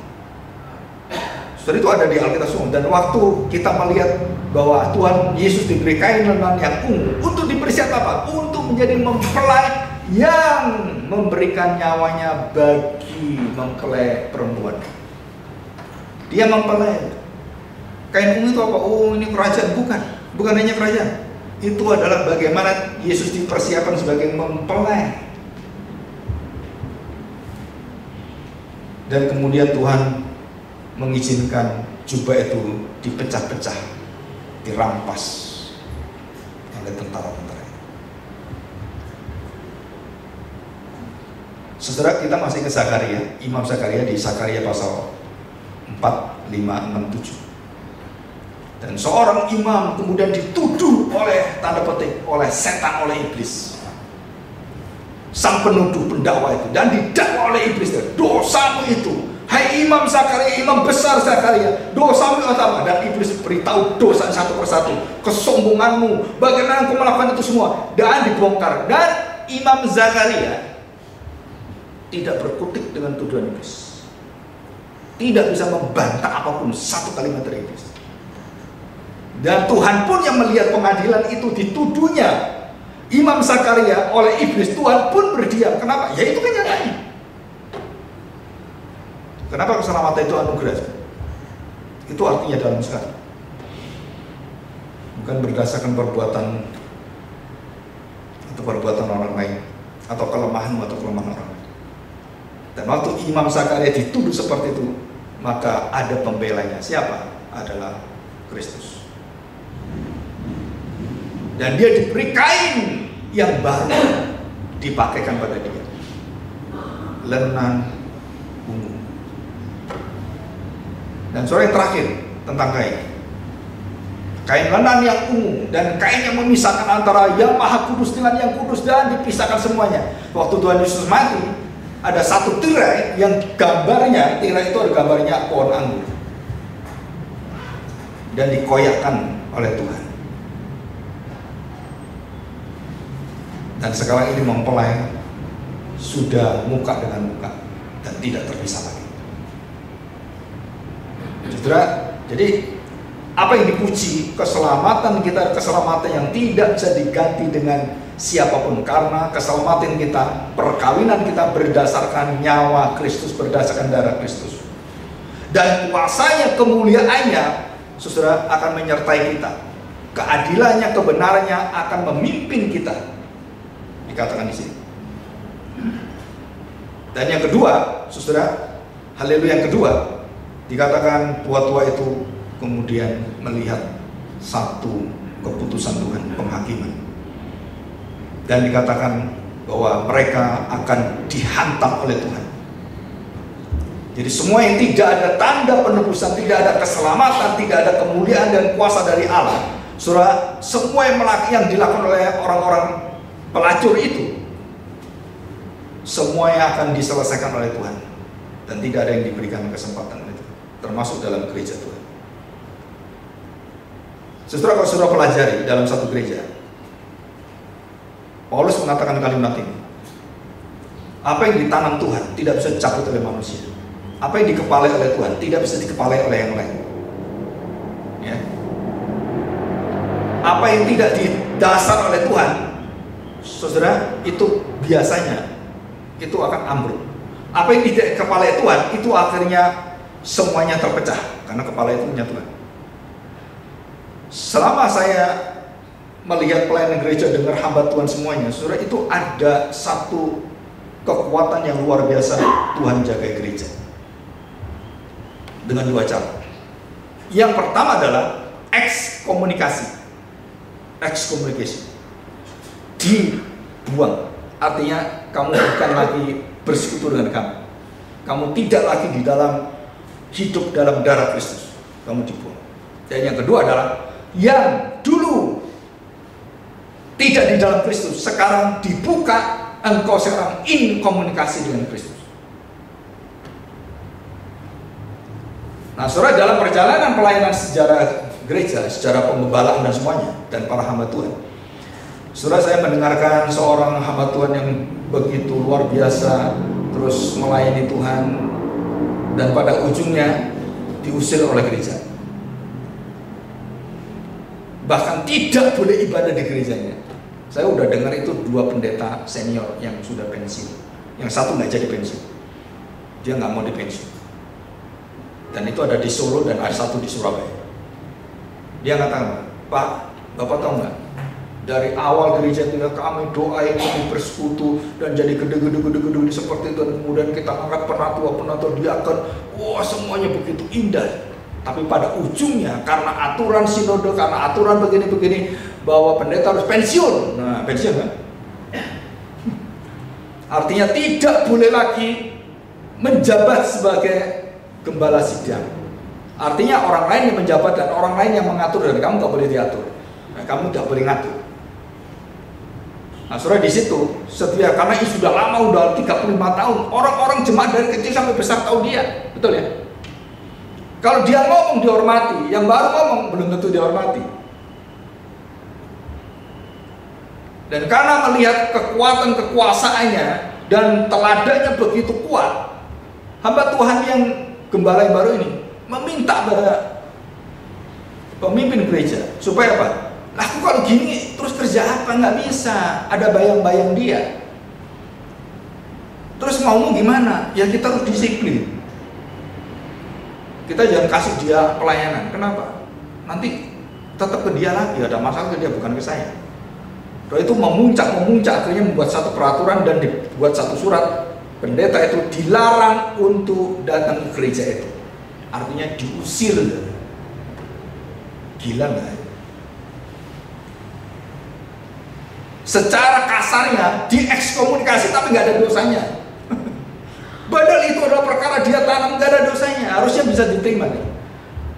Saudara, itu ada di Alkitab semua. Dan waktu kita melihat bahwa Tuhan Yesus diberi kain lenan yang ungu, untuk dipersiapkan apa? Untuk menjadi mempelai yang memberikan nyawanya bagi mempelai perempuan. Dia mempelai. Kain ungu itu apa? Oh, ini kerajaan. Bukan hanya kerajaan. Itu adalah bagaimana Yesus dipersiapkan sebagai mempelai. Dan kemudian Tuhan mengizinkan jubah itu dipecah-pecah, dirampas oleh tentara-tentara. Saudara, kita masih ke Zakaria, Imam Zakaria di Zakaria pasal 4, 5, 6, 7. Dan seorang imam kemudian dituduh oleh, tanda petik, oleh setan, oleh iblis. Sang penuduh pendakwa itu, dan didakwa oleh iblis, dosamu itu, hai imam Zakaria, imam besar Zakaria, dosamu utama. Dan iblis beritahu dosa satu persatu, kesombonganmu, bagaimana engkau melakukan itu semua, dan dibongkar. Dan imam Zakaria tidak berkutik dengan tuduhan iblis, tidak bisa membantah apapun satu kalimat dari iblis. Dan Tuhan pun yang melihat pengadilan itu dituduhnya Imam Zakaria oleh iblis, Tuhan pun berdiam. Kenapa? Ya itu kenyataannya. Kenapa keselamatan itu anugerah? Itu artinya dalam sekali, bukan berdasarkan perbuatan atau perbuatan orang lain, atau kelemahan orang lain. Dan waktu Imam Zakaria dituduh seperti itu, maka ada pembelanya. Siapa? Adalah Kristus. Dan dia diberi kain yang baru dipakaikan pada dia, lenan ungu. Dan sore terakhir tentang kain lenan yang ungu, dan kain yang memisahkan antara yang maha kudus dengan yang kudus, dan dipisahkan semuanya. Waktu Tuhan Yesus mati, ada satu tirai yang gambarnya, tirai itu ada gambarnya pohon anggur, dan dikoyakkan oleh Tuhan. Dan sekarang ini mempelai sudah muka dengan muka dan tidak terpisah lagi. Saudara, jadi apa yang dipuji? Keselamatan kita, keselamatan yang tidak bisa diganti dengan siapapun, karena keselamatan kita, perkawinan kita berdasarkan nyawa Kristus, berdasarkan darah Kristus. Dan kuasanya, kemuliaannya, saudara, akan menyertai kita. Keadilannya, kebenarannya akan memimpin kita. Dikatakan di sini. Dan yang kedua, saudara, haleluya, yang kedua, dikatakan tua-tua itu kemudian melihat satu keputusan Tuhan, penghakiman. Dan dikatakan bahwa mereka akan dihantam oleh Tuhan. Jadi semua yang tidak ada tanda penebusan, tidak ada keselamatan, tidak ada kemuliaan dan kuasa dari Allah, saudara, semua yang dilakukan oleh orang-orang pelacur itu, semuanya akan diselesaikan oleh Tuhan, dan tidak ada yang diberikan kesempatan itu, termasuk dalam gereja Tuhan. Saudara, kalau saudara pelajari dalam satu gereja, Paulus mengatakan kalimat ini: apa yang ditanam Tuhan tidak bisa dicabut oleh manusia, apa yang dikepalai oleh Tuhan tidak bisa dikepalai oleh yang lain, ya. Apa yang tidak didasar oleh Tuhan, saudara, itu biasanya itu akan ambruk. Apa yang tidak kepala Tuhan, itu akhirnya semuanya terpecah, karena kepala itu punya Tuhan. Selama saya melihat pelayanan gereja, dengar hamba Tuhan semuanya, saudara, itu ada satu kekuatan yang luar biasa. Tuhan jaga gereja dengan dua cara. Yang pertama adalah ekskomunikasi, dibuang. Artinya kamu bukan lagi bersekutu dengan kami, kamu tidak lagi di dalam hidup dalam darah Kristus, kamu dibuang. Dan yang kedua adalah yang dulu tidak di dalam Kristus, sekarang dibuka, engkau sekarang in komunikasi dengan Kristus. Nah, saudara, dalam perjalanan pelayanan sejarah gereja, secara pembebalaan dan semuanya, dan para hamba Tuhan, saudara, saya mendengarkan seorang hamba Tuhan yang begitu luar biasa, terus melayani Tuhan, dan pada ujungnya diusir oleh gereja. Bahkan tidak boleh ibadah di gerejanya. Saya udah dengar itu dua pendeta senior yang sudah pensiun. Yang satu nggak jadi pensiun, dia nggak mau dipensiun. Dan itu ada di Solo dan ada satu di Surabaya. Dia katakan, Pak, Bapak tahu nggak? Dari awal gereja kita kami doain, kami bersekutu dan jadi gede-gede seperti itu, dan kemudian kita angkat penatua diakon, wah semuanya begitu indah. Tapi pada ujungnya karena aturan sinode, karena aturan begini-begini, bahwa pendeta harus pensiun. Nah, pensiun kan? Artinya tidak boleh lagi menjabat sebagai gembala sidang, Artinya orang lain yang menjabat dan orang lain yang mengatur, dan kamu nggak boleh diatur. Nah, kamu nggak boleh ngatur. Nah, saudara, di situ setia, karena ini sudah lama, udah 35 tahun. Orang-orang jemaat dari kecil sampai besar tahu dia, betul ya? Kalau dia ngomong dihormati, yang baru ngomong belum tentu dihormati. Dan karena melihat kekuatan kekuasaannya dan teladannya begitu kuat, hamba Tuhan yang gembala yang baru ini meminta pada pemimpin gereja supaya apa? Aku kalau gini terus kerja apa? Nggak bisa. Ada bayang-bayang dia. Terus maumu gimana? Ya kita harus disiplin. Kita jangan kasih dia pelayanan. Kenapa? Nanti tetap ke dia lagi. Ada masalah ke dia, bukan ke saya. Kalau itu memuncak, akhirnya membuat satu peraturan dan dibuat satu surat. Pendeta itu dilarang untuk datang ke gereja itu. Artinya diusir. Gila nggak? Secara kasarnya diekskomunikasi tapi nggak ada dosanya. Padahal itu adalah perkara dia tanam, nggak ada dosanya. Harusnya bisa diterima nih.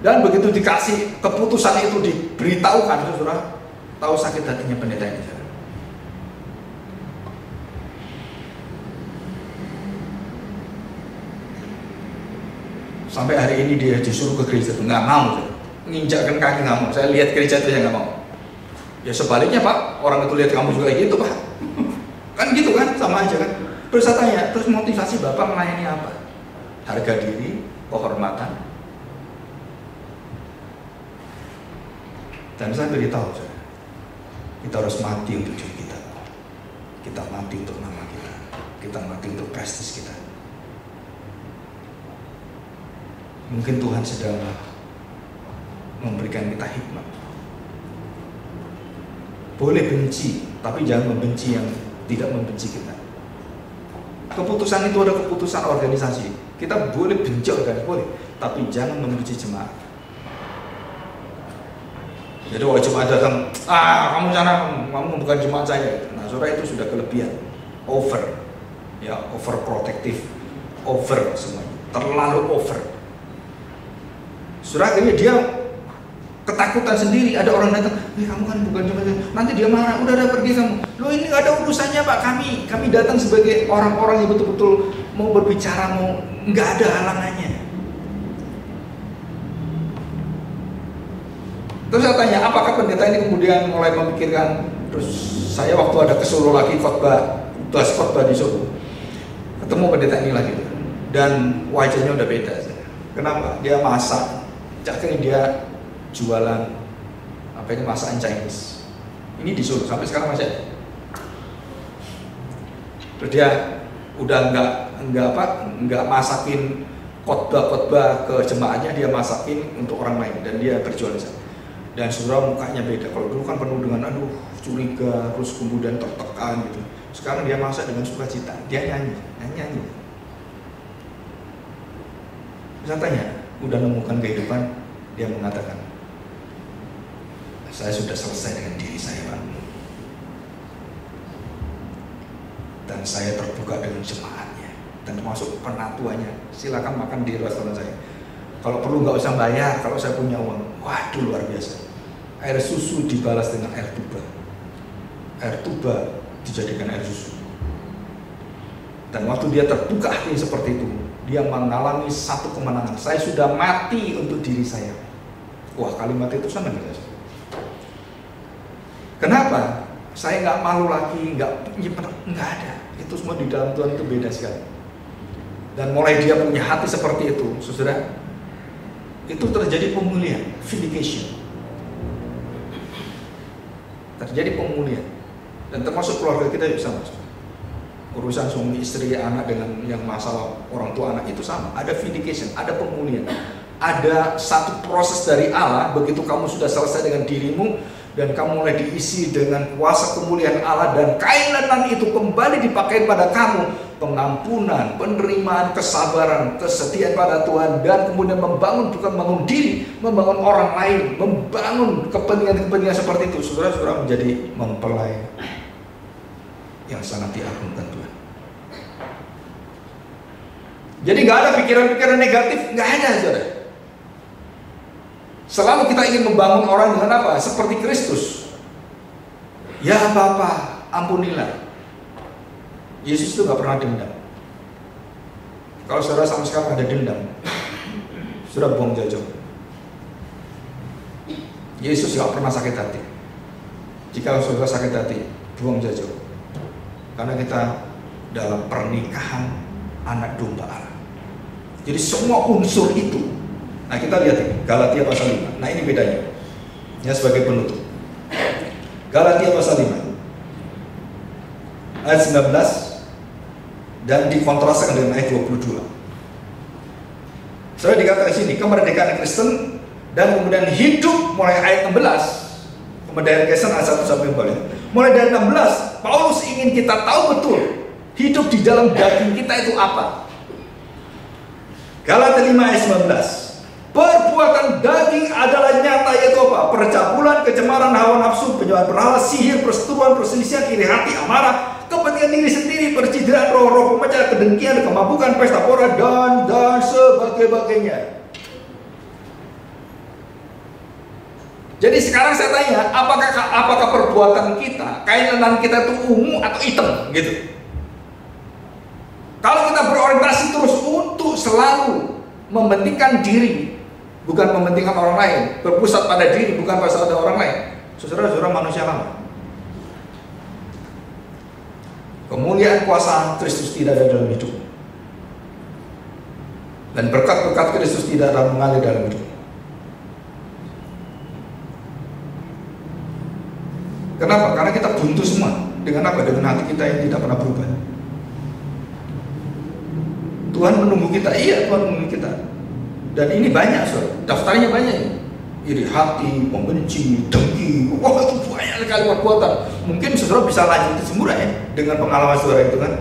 Dan begitu dikasih keputusan itu diberitahukan, saudara, tahu sakit hatinya pendeta ini. Sampai hari ini dia disuruh ke gereja itu nggak mau, nginjakkan kaki nggak mau. Saya lihat gereja itu ya nggak mau. Ya sebaliknya Pak, orang itu lihat kamu juga gitu Pak. Kan gitu kan, sama aja kan. Terus saya tanya, terus motivasi Bapak melayani apa? Harga diri, kehormatan. Dan saya beritahu, kita harus mati untuk diri kita. Kita mati untuk nama kita. Kita mati untuk prestis kita. Mungkin Tuhan sedang memberikan kita hikmat. Boleh benci, tapi jangan membenci yang tidak membenci kita. Keputusan itu ada keputusan organisasi. Kita boleh benci organisasi, boleh, tapi jangan membenci jemaat. Jadi kalau jemaat datang, kamu sana, kamu bukan jemaat saya. Nah, saudara, itu sudah kelebihan, over, ya, overprotective, over semuanya, terlalu over. Saudara, akhirnya dia ketakutan sendiri. Ada orang datang, kamu kan bukan jemaat saya. Nanti dia marah, udah pergi kamu. Loh, ini nggak ada urusannya Pak, kami datang sebagai orang-orang yang betul-betul mau berbicara, mau, nggak ada halangannya. Terus saya tanya, apakah pendeta ini kemudian mulai memikirkan, terus saya waktu ada ke Solo lagi khotbah di Solo, ketemu pendeta ini lagi, dan wajahnya udah beda. Kenapa? Dia masak, akhirnya dia jualan apa ini, masakan Chinese. Ini di Solo sampai sekarang masih ada. Terus dia udah nggak masakin khotbah ke jemaatnya, dia masakin untuk orang lain dan dia berjual di sana. Dan saudara, mukanya beda. Kalau dulu kan penuh dengan curiga, terus kemudian tertekan gitu. Sekarang dia masak dengan sukacita, dia nyanyi. Saya tanya, udah menemukan kehidupan? Dia mengatakan, saya sudah selesai dengan diri saya Pak. Dan saya terbuka dengan jemaatnya dan termasuk penatuannya. Silakan makan di restoran saya. Kalau perlu nggak usah bayar, kalau saya punya uang. Waduh, luar biasa. Air susu dibalas dengan air tuba. Air tuba dijadikan air susu. Dan waktu dia terbuka hati seperti itu, dia mengalami satu kemenangan. Saya sudah mati untuk diri saya. Wah, kalimat itu senang guys. Kenapa? Saya nggak malu lagi, nggak ada. Itu semua di dalam Tuhan itu beda sekali. Dan mulai dia punya hati seperti itu, saudara, itu terjadi pemulihan, vindication. Terjadi pemulihan. Dan termasuk keluarga kita juga sama. Urusan suami istri, anak dengan yang masalah orang tua anak itu sama. Ada vindication, ada pemulihan. Ada satu proses dari Allah. Begitu kamu sudah selesai dengan dirimu dan kamu mulai diisi dengan kuasa kemuliaan Allah, dan kainan itu kembali dipakai pada kamu. Pengampunan, penerimaan, kesabaran, kesetiaan pada Tuhan, dan kemudian membangun, bukan membangun diri, membangun orang lain, membangun kepentingan-kepentingan seperti itu. Saudara-saudara menjadi mempelai yang sangat diagungkan Tuhan. Jadi nggak ada pikiran-pikiran negatif, nggak ada, saudara. Selalu kita ingin membangun orang dengan apa? Seperti Kristus. Ya Bapa, ampunilah. Yesus itu gak pernah dendam. Kalau saudara sama sekali ada dendam, sudah buang jauh. Yesus gak pernah sakit hati. Jika saudara sakit hati, buang jauh. Karena kita dalam pernikahan anak domba Allah. Jadi semua unsur itu. Nah kita lihat ini, Galatia pasal 5. Nah ini bedanya. Ya sebagai penutup. Galatia pasal 5 ayat 19 dan dikontraskan dengan ayat 22. Saya dikatakan di sini kemerdekaan Kristen dan kemudian hidup mulai ayat 16. Kemerdekaan Kristen ayat 1 sampai 4. Mulai dari 16, Paulus ingin kita tahu betul hidup di dalam daging kita itu apa. Galatia 5 ayat 19. Perbuatan daging adalah nyata, yaitu apa? Percabulan, kecemaran, hawa nafsu, penyembahan berhala, sihir, perseteruan, perselisihan, iri hati, amarah, kepentingan diri sendiri, percideraan, roh-roh pemecah, kedengkian, kemabukan, pesta pora, dan sebagainya. Jadi sekarang saya tanya, apakah perbuatan kita, kain lenan kita itu ungu atau hitam gitu? Kalau kita berorientasi terus untuk selalu mementingkan diri, bukan mementingkan orang lain, berpusat pada diri, bukan pada orang lain, saudara-saudara manusia lama. Kemuliaan kuasa Kristus tidak ada dalam hidup, dan berkat-berkat Kristus tidak ada mengalir dalam hidup. Kenapa? Karena kita buntu semua. Dengan apa? Dengan hati kita yang tidak pernah berubah. Tuhan menunggu kita. Iya, Tuhan menunggu kita. Dan ini banyak, saudara. Daftarnya banyak. Iri hati, membenci, dengki. Wah, itu banyak sekali perbuatan. Mungkin saudara bisa lanjut itu semua ya, dengan pengalaman saudara itu kan.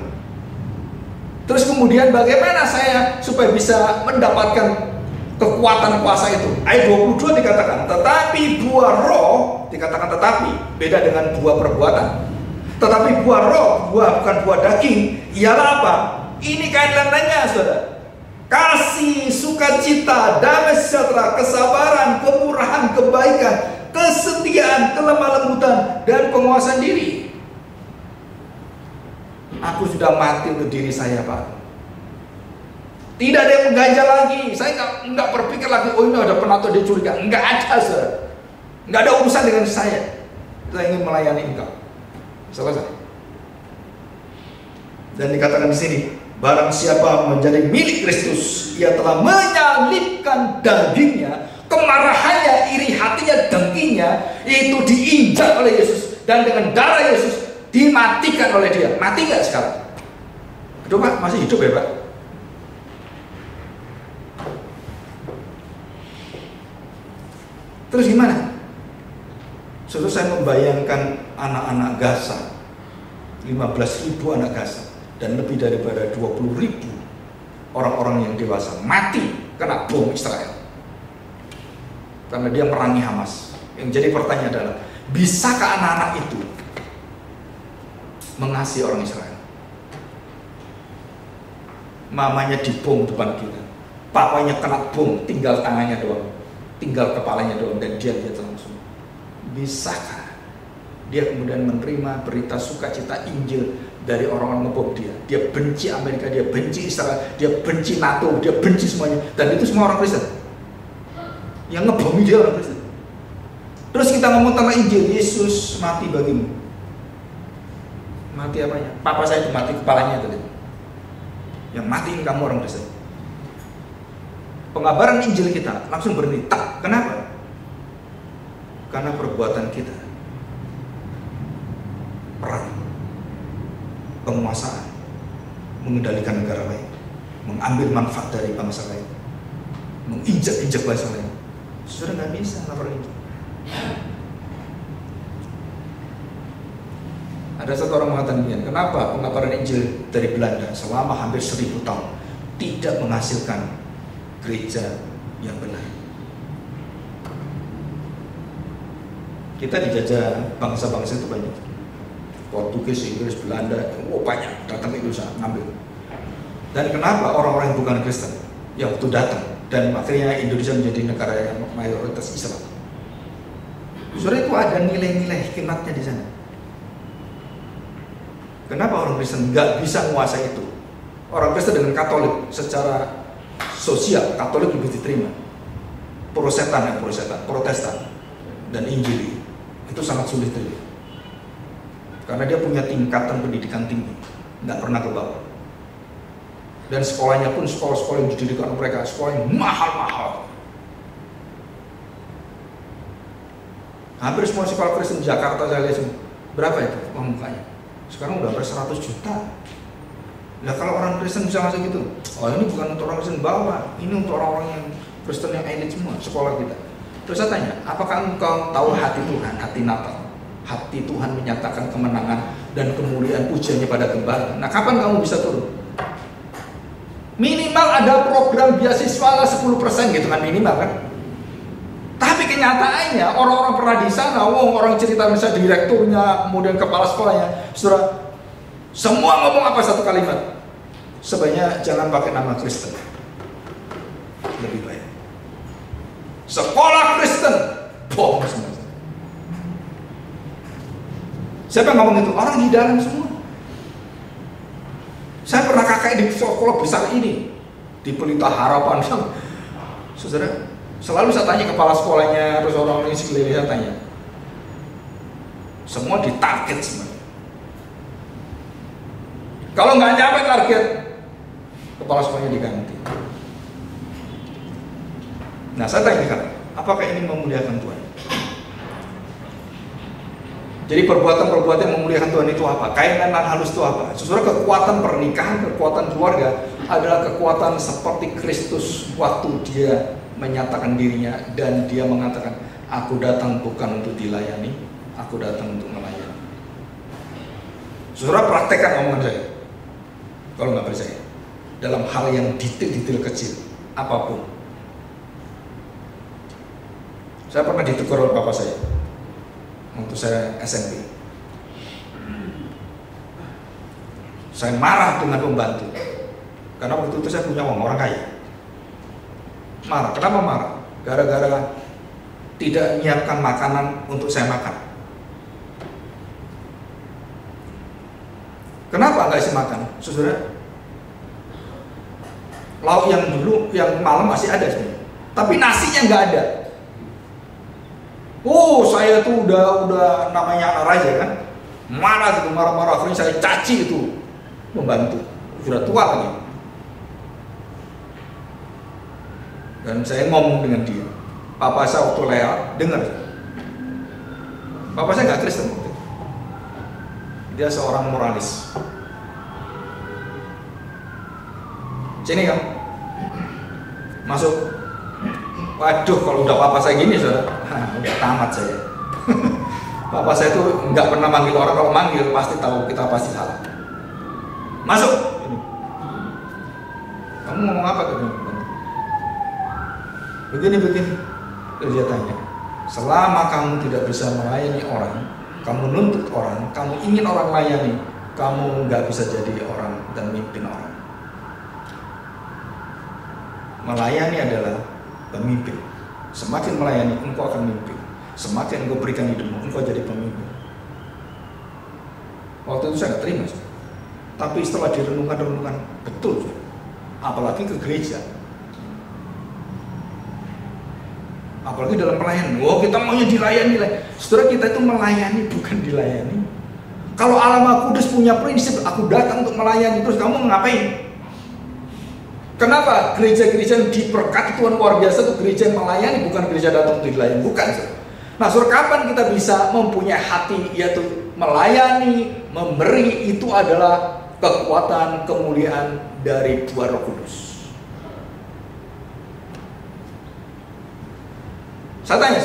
Terus kemudian bagaimana saya supaya bisa mendapatkan kekuatan kuasa itu? Ayat 22 dikatakan, tetapi buah roh, dikatakan tetapi, beda dengan buah perbuatan. Tetapi buah roh, bukan buah daging, ialah apa? Ini kaitannya, saudara. Kasih, sukacita, damai sejahtera, kesabaran, kemurahan, kebaikan, kesetiaan, kelemah lembutan, dan penguasaan diri. Aku sudah mati untuk diri saya, Pak. Tidak ada yang mengganjal lagi. Saya nggak berpikir lagi, oh ini ada penatua, dia curiga. Nggak ada, saudara. Nggak ada urusan dengan saya. Saya ingin melayani engkau. Selesai. Dan dikatakan di sini, barang siapa menjadi milik Kristus, ia telah menyalibkan dagingnya, kemarahannya, iri hatinya, dengkinya, itu diinjak oleh Yesus, dan dengan darah Yesus dimatikan oleh dia. Mati nggak sekarang? Aduh Pak, masih hidup ya Pak? Terus gimana? Saudara, saya membayangkan anak-anak Gaza, 15.000 anak Gaza, dan lebih daripada 20.000 orang-orang yang dewasa mati kena bom Israel karena dia merangi Hamas. Yang jadi pertanyaan adalah, bisakah anak-anak itu mengasihi orang Israel? Mamanya dibom depan kita, papanya kena bom, tinggal tangannya doang, tinggal kepalanya doang, dan dia lihat langsung. Bisakah dia kemudian menerima berita sukacita Injil dari orang-orang ngebom dia? Dia benci Amerika, dia benci Israel, dia benci NATO, dia benci semuanya, dan itu semua orang Kristen. Yang ngebom dia orang Kristen. Terus kita ngomong tentang Injil, Yesus mati bagimu. Mati apanya? Papa saya itu mati kepalanya tadi. Yang matiin kamu orang Kristen. Pengabaran Injil kita langsung berhenti. Tak. Kenapa? Karena perbuatan kita, perang, penguasaan, mengendalikan negara lain, mengambil manfaat dari bangsa lain, menginjak-injak bangsa lain. Saudara nggak bisa melakukan itu. Ada satu orang mengatakan begini, kenapa pengabaran Injil dari Belanda selama hampir 1000 tahun tidak menghasilkan gereja yang benar? Kita dijajah bangsa-bangsa itu banyak, Portugis, Inggris, Belanda, banyak datang ke Indonesia ngambil. Dan kenapa orang-orang yang bukan Kristen yang waktu datang dan akhirnya Indonesia menjadi negara yang mayoritas Islam. Saudara, itu ada nilai-nilai hikmatnya di sana. Kenapa orang Kristen nggak bisa menguasai itu? Orang Kristen dengan Katolik secara sosial, Katolik lebih diterima. Protestan dan Injili itu sangat sulit terima. Karena dia punya tingkatan pendidikan tinggi, nggak pernah ke bawah. Dan sekolahnya pun sekolah-sekolah yang didirikan mereka, sekolah yang mahal-mahal. Hampir semua sekolah Kristen di Jakarta saya lihat semua. Berapa itu uang mukanya? Sekarang udah hampir 100 juta. Nah kalau orang Kristen bisa masuk gitu, oh ini bukan untuk orang Kristen bawah, ini untuk orang-orang yang Kristen yang elit semua, sekolah kita. Terus saya tanya, apakah engkau tahu hati Tuhan, hati Natal? Hati Tuhan menyatakan kemenangan dan kemuliaan pujiannya pada gembala. Nah kapan kamu bisa turun? Minimal ada program beasiswa 10% gitu kan, minimal kan. Tapi kenyataannya orang-orang pernah di sana, orang cerita misalnya direkturnya, kemudian kepala sekolahnya, saudara, semua ngomong apa satu kalimat? Sebaiknya jangan pakai nama Kristen, lebih baik sekolah Kristen. Bohong semua. Siapa yang ngomong itu? Orang di dalam semua. Saya pernah kakak di sekolah besar ini, di Pelita Harapan. Saudara, selalu saya tanya kepala sekolahnya, terus orang-orang di sekeliling saya tanya. Semua ditarget semua. Kalau nggak nyampe target, kepala sekolahnya diganti. Nah, saya tanya, apakah ini memuliakan Tuhan? Jadi perbuatan-perbuatan yang memuliakan Tuhan itu apa? Kain dan halus itu apa? Saudara, kekuatan pernikahan, kekuatan keluarga adalah kekuatan seperti Kristus waktu dia menyatakan dirinya dan dia mengatakan, aku datang bukan untuk dilayani, aku datang untuk melayani. Saudara, praktekkan omongan saya. Kalau nggak percaya, dalam hal yang detail-detail kecil, apapun. Saya pernah ditegur oleh bapak saya waktu saya SMP. Saya marah dengan pembantu karena waktu itu saya punya uang, orang kaya. Marah, kenapa marah? Gara-gara tidak menyiapkan makanan untuk saya makan. Kenapa nggak isi makan? Saudara, lauk yang dulu, yang malam masih ada sebenarnya, tapi nasinya nggak ada. Oh, saya tuh udah namanya anak raja kan, marah-marah, akhirnya saya caci itu membantu, sudah tua lagi. Dan saya ngomong dengan dia, papa saya waktu lewat, dengar, papa saya nggak Kristen waktu itu. Dia seorang moralis. Sini kamu, masuk. Waduh, kalau udah papa saya gini, saudara, udah tamat saya. Papa saya tuh nggak pernah manggil orang, kalau manggil pasti tahu kita pasti salah. Masuk. Kamu ngomong apa tuh? Begini. Terus dia tanya, selama kamu tidak bisa melayani orang, kamu nuntut orang, kamu ingin orang layani, kamu nggak bisa jadi orang dan mimpin orang. Melayani adalah pemimpin. Semakin melayani, engkau akan memimpin. Semakin engkau berikan hidupmu, engkau jadi pemimpin. Waktu itu saya nggak terima, tapi setelah direnungkan betul, apalagi ke gereja, apalagi dalam pelayanan. Kita maunya dilayani. Saudara, kita itu melayani, bukan dilayani. Kalau Allah Maha Kudus punya prinsip, aku datang untuk melayani, terus kamu ngapain? Kenapa gereja-gereja yang diberkati Tuhan luar biasa itu gereja yang melayani, bukan gereja datang untuk dilayani, bukan. Nah, saudara, kapan kita bisa mempunyai hati yaitu melayani, memberi? Itu adalah kekuatan kemuliaan dari Tuhan Roh Kudus. Saya tanya,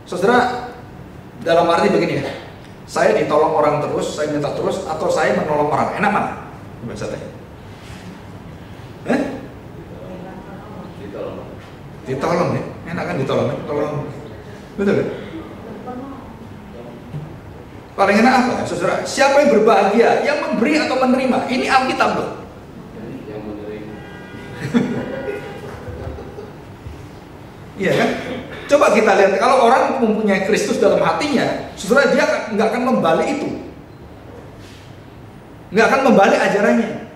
saudara, dalam arti begini ya, saya ditolong orang terus, saya minta terus, atau saya menolong orang, enak mana? Coba saya tanya. Ditolong ya, enak kan ditolong, betul kan? Paling enak apa, saudara? Siapa yang berbahagia, yang memberi atau menerima? Ini Alkitab loh. Coba kita lihat, kalau orang mempunyai Kristus dalam hatinya, saudara, dia nggak akan membalik itu, nggak akan membalik ajarannya.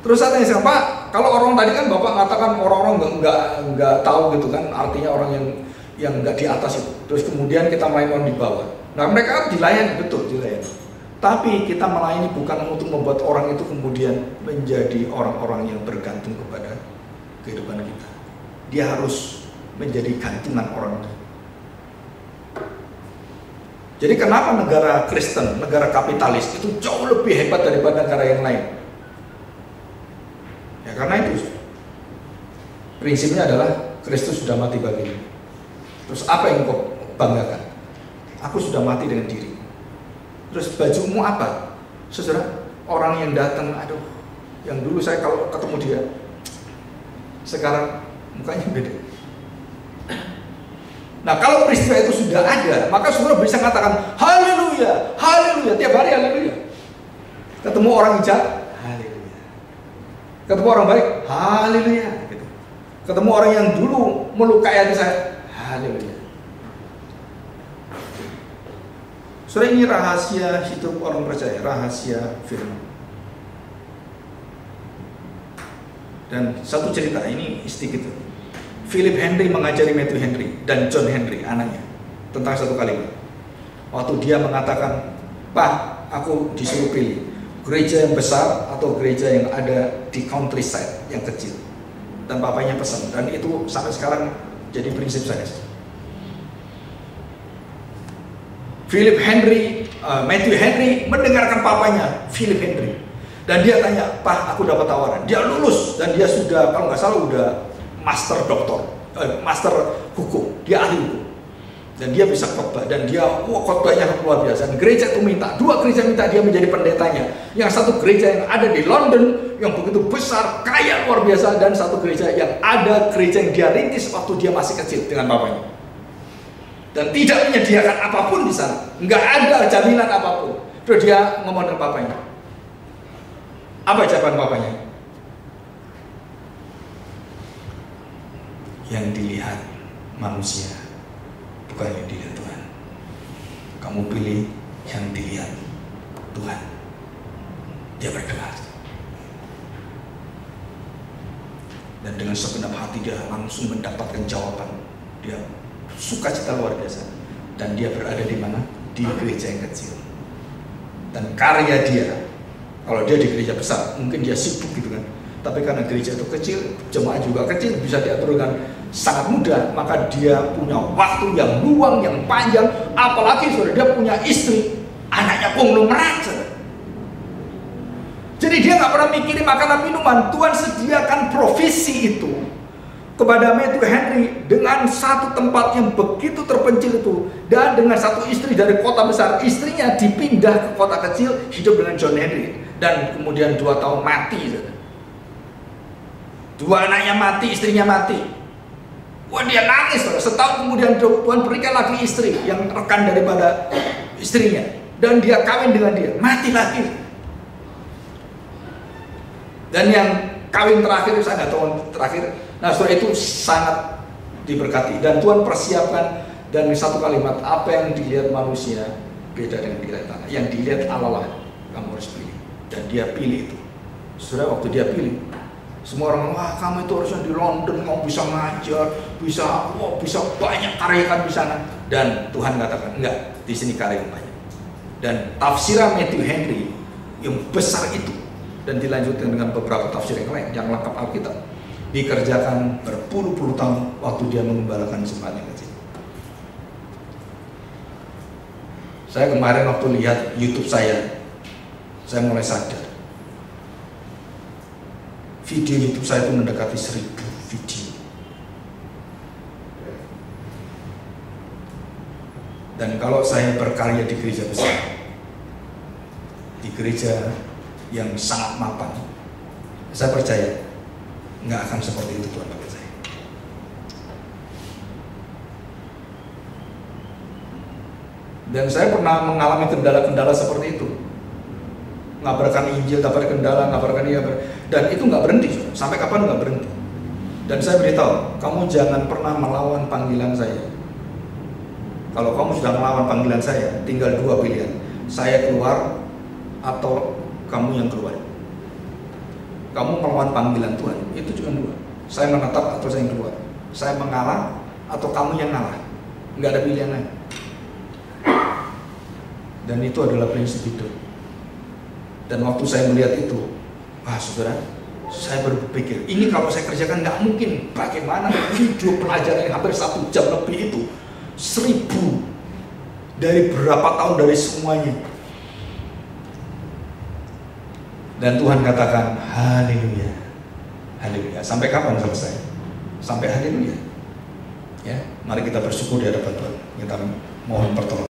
Terus saya tanya, Pak, kalau orang tadi kan Bapak mengatakan orang-orang nggak tahu gitu kan, artinya orang yang nggak di atas itu. Terus kemudian kita melayani di bawah. Nah, mereka dilayani, betul dilayani. Tapi kita melayani bukan untuk membuat orang itu kemudian menjadi orang-orang yang bergantung kepada kehidupan kita. Dia harus menjadi gantungan orang. Jadi kenapa negara Kristen, negara kapitalis itu jauh lebih hebat daripada negara yang lain? Ya karena itu. Prinsipnya adalah Kristus sudah mati bagimu. Terus apa yang kau banggakan? Aku sudah mati dengan diri. Terus bajumu apa? Saudara, orang yang datang, aduh, yang dulu saya kalau ketemu dia, sekarang mukanya beda. Nah, kalau peristiwa itu sudah ada, maka saudara bisa katakan haleluya, haleluya, tiap hari haleluya. Ketemu orang hijab, haleluya. Ketemu orang baik, haleluya. Gitu. Ketemu orang yang dulu melukai hati saya, haleluya. Saudara, ini rahasia hidup orang percaya, rahasia firman. Dan satu cerita ini sedikit. Philip Henry mengajari Matthew Henry dan John Henry, anaknya, tentang satu kalimat. Waktu dia mengatakan, Pak, aku disuruh pilih gereja yang besar atau gereja yang ada di countryside yang kecil. Dan papanya pesan, dan itu sampai sekarang jadi prinsip saya. Philip Henry, Matthew Henry mendengarkan papanya, Philip Henry. Dan dia tanya, Pak, aku dapat tawaran. Dia lulus dan dia sudah, kalau nggak salah, udah master doktor, master hukum, dia ahli hukum, dan dia bisa khotbah, dan dia khotbahnya luar biasa. Dan gereja itu minta, dua gereja minta dia menjadi pendetanya. Yang satu gereja yang ada di London yang begitu besar, kaya luar biasa, dan satu gereja yang ada gereja yang dia rintis waktu dia masih kecil dengan bapaknya, dan tidak menyediakan apapun di sana, nggak ada jaminan apapun. Terus dia ngomong dengan bapaknya, apa jawaban bapaknya? Yang dilihat manusia, bukan yang dilihat Tuhan. Kamu pilih yang dilihat Tuhan. Dia berdoa. Dan dengan segenap hati dia langsung mendapatkan jawaban. Dia sukacita luar biasa. Dan dia berada di mana? Di gereja yang kecil. Dan karya dia, kalau dia di gereja besar, mungkin dia sibuk gitu kan. Tapi karena gereja itu kecil, jemaat juga kecil, bisa diatur dengan sangat mudah, maka dia punya waktu yang luang, yang panjang. Apalagi saudara, dia punya istri, anaknya konglomerat. Jadi dia nggak pernah mikirin makanan minuman. Tuhan sediakan provisi itu kepada Matthew Henry dengan satu tempat yang begitu terpencil itu, dan dengan satu istri dari kota besar. Istrinya dipindah ke kota kecil, hidup dengan John Henry, dan kemudian 2 tahun mati. Dua anaknya mati, istrinya mati. Wah, dia nangis. Setahun kemudian Tuhan berikan lagi istri yang rekan daripada istrinya, dan dia kawin dengan dia, mati lagi. Dan yang kawin terakhir, saya nggak tahu terakhir. Nah, setelah itu sangat diberkati, dan Tuhan persiapkan. Dan satu kalimat, apa yang dilihat manusia beda dengan dilihat Allah. Yang dilihat Allah lah, kamu harus pilih. Dan dia pilih itu. Saudara, waktu dia pilih, semua orang, wah, kamu itu harusnya di London, kamu bisa ngajar, bisa banyak karyakan di sana. Dan Tuhan katakan, enggak, di sini karya yang banyak. Dan tafsiran Matthew Henry yang besar itu, dan dilanjutkan dengan beberapa tafsir yang lain yang lengkap Alkitab, dikerjakan berpuluh-puluh tahun waktu dia mengembalakan jemaat yang kecil. Saya kemarin waktu lihat YouTube saya mulai sadar. Video YouTube saya itu mendekati 1000 video. Dan kalau saya berkarya di gereja besar, di gereja yang sangat mapan, saya percaya nggak akan seperti itu Tuhan pakai saya. Dan saya pernah mengalami kendala-kendala seperti itu. Ngabarkan Injil, dapat kendala, ngabarkan dia, dan itu nggak berhenti. Sampai kapan nggak berhenti? Dan saya beritahu, kamu jangan pernah melawan panggilan saya. Kalau kamu sudah melawan panggilan saya, tinggal dua pilihan. Saya keluar atau kamu yang keluar. Kamu melawan panggilan Tuhan, itu cuma dua. Saya menetap atau saya yang keluar. Saya mengalah atau kamu yang ngalah. Nggak ada pilihan lain. Dan itu adalah prinsip hidup. Dan waktu saya melihat itu, saudara, saya berpikir, ini kalau saya kerjakan nggak mungkin. Bagaimana video pelajaran yang hampir 1 jam lebih itu, 1000 dari berapa tahun dari semuanya. Dan Tuhan katakan, haleluya, haleluya. Sampai kapan selesai? Sampai haleluya. Ya, mari kita bersyukur di hadapan Tuhan. Kita mohon pertolongan.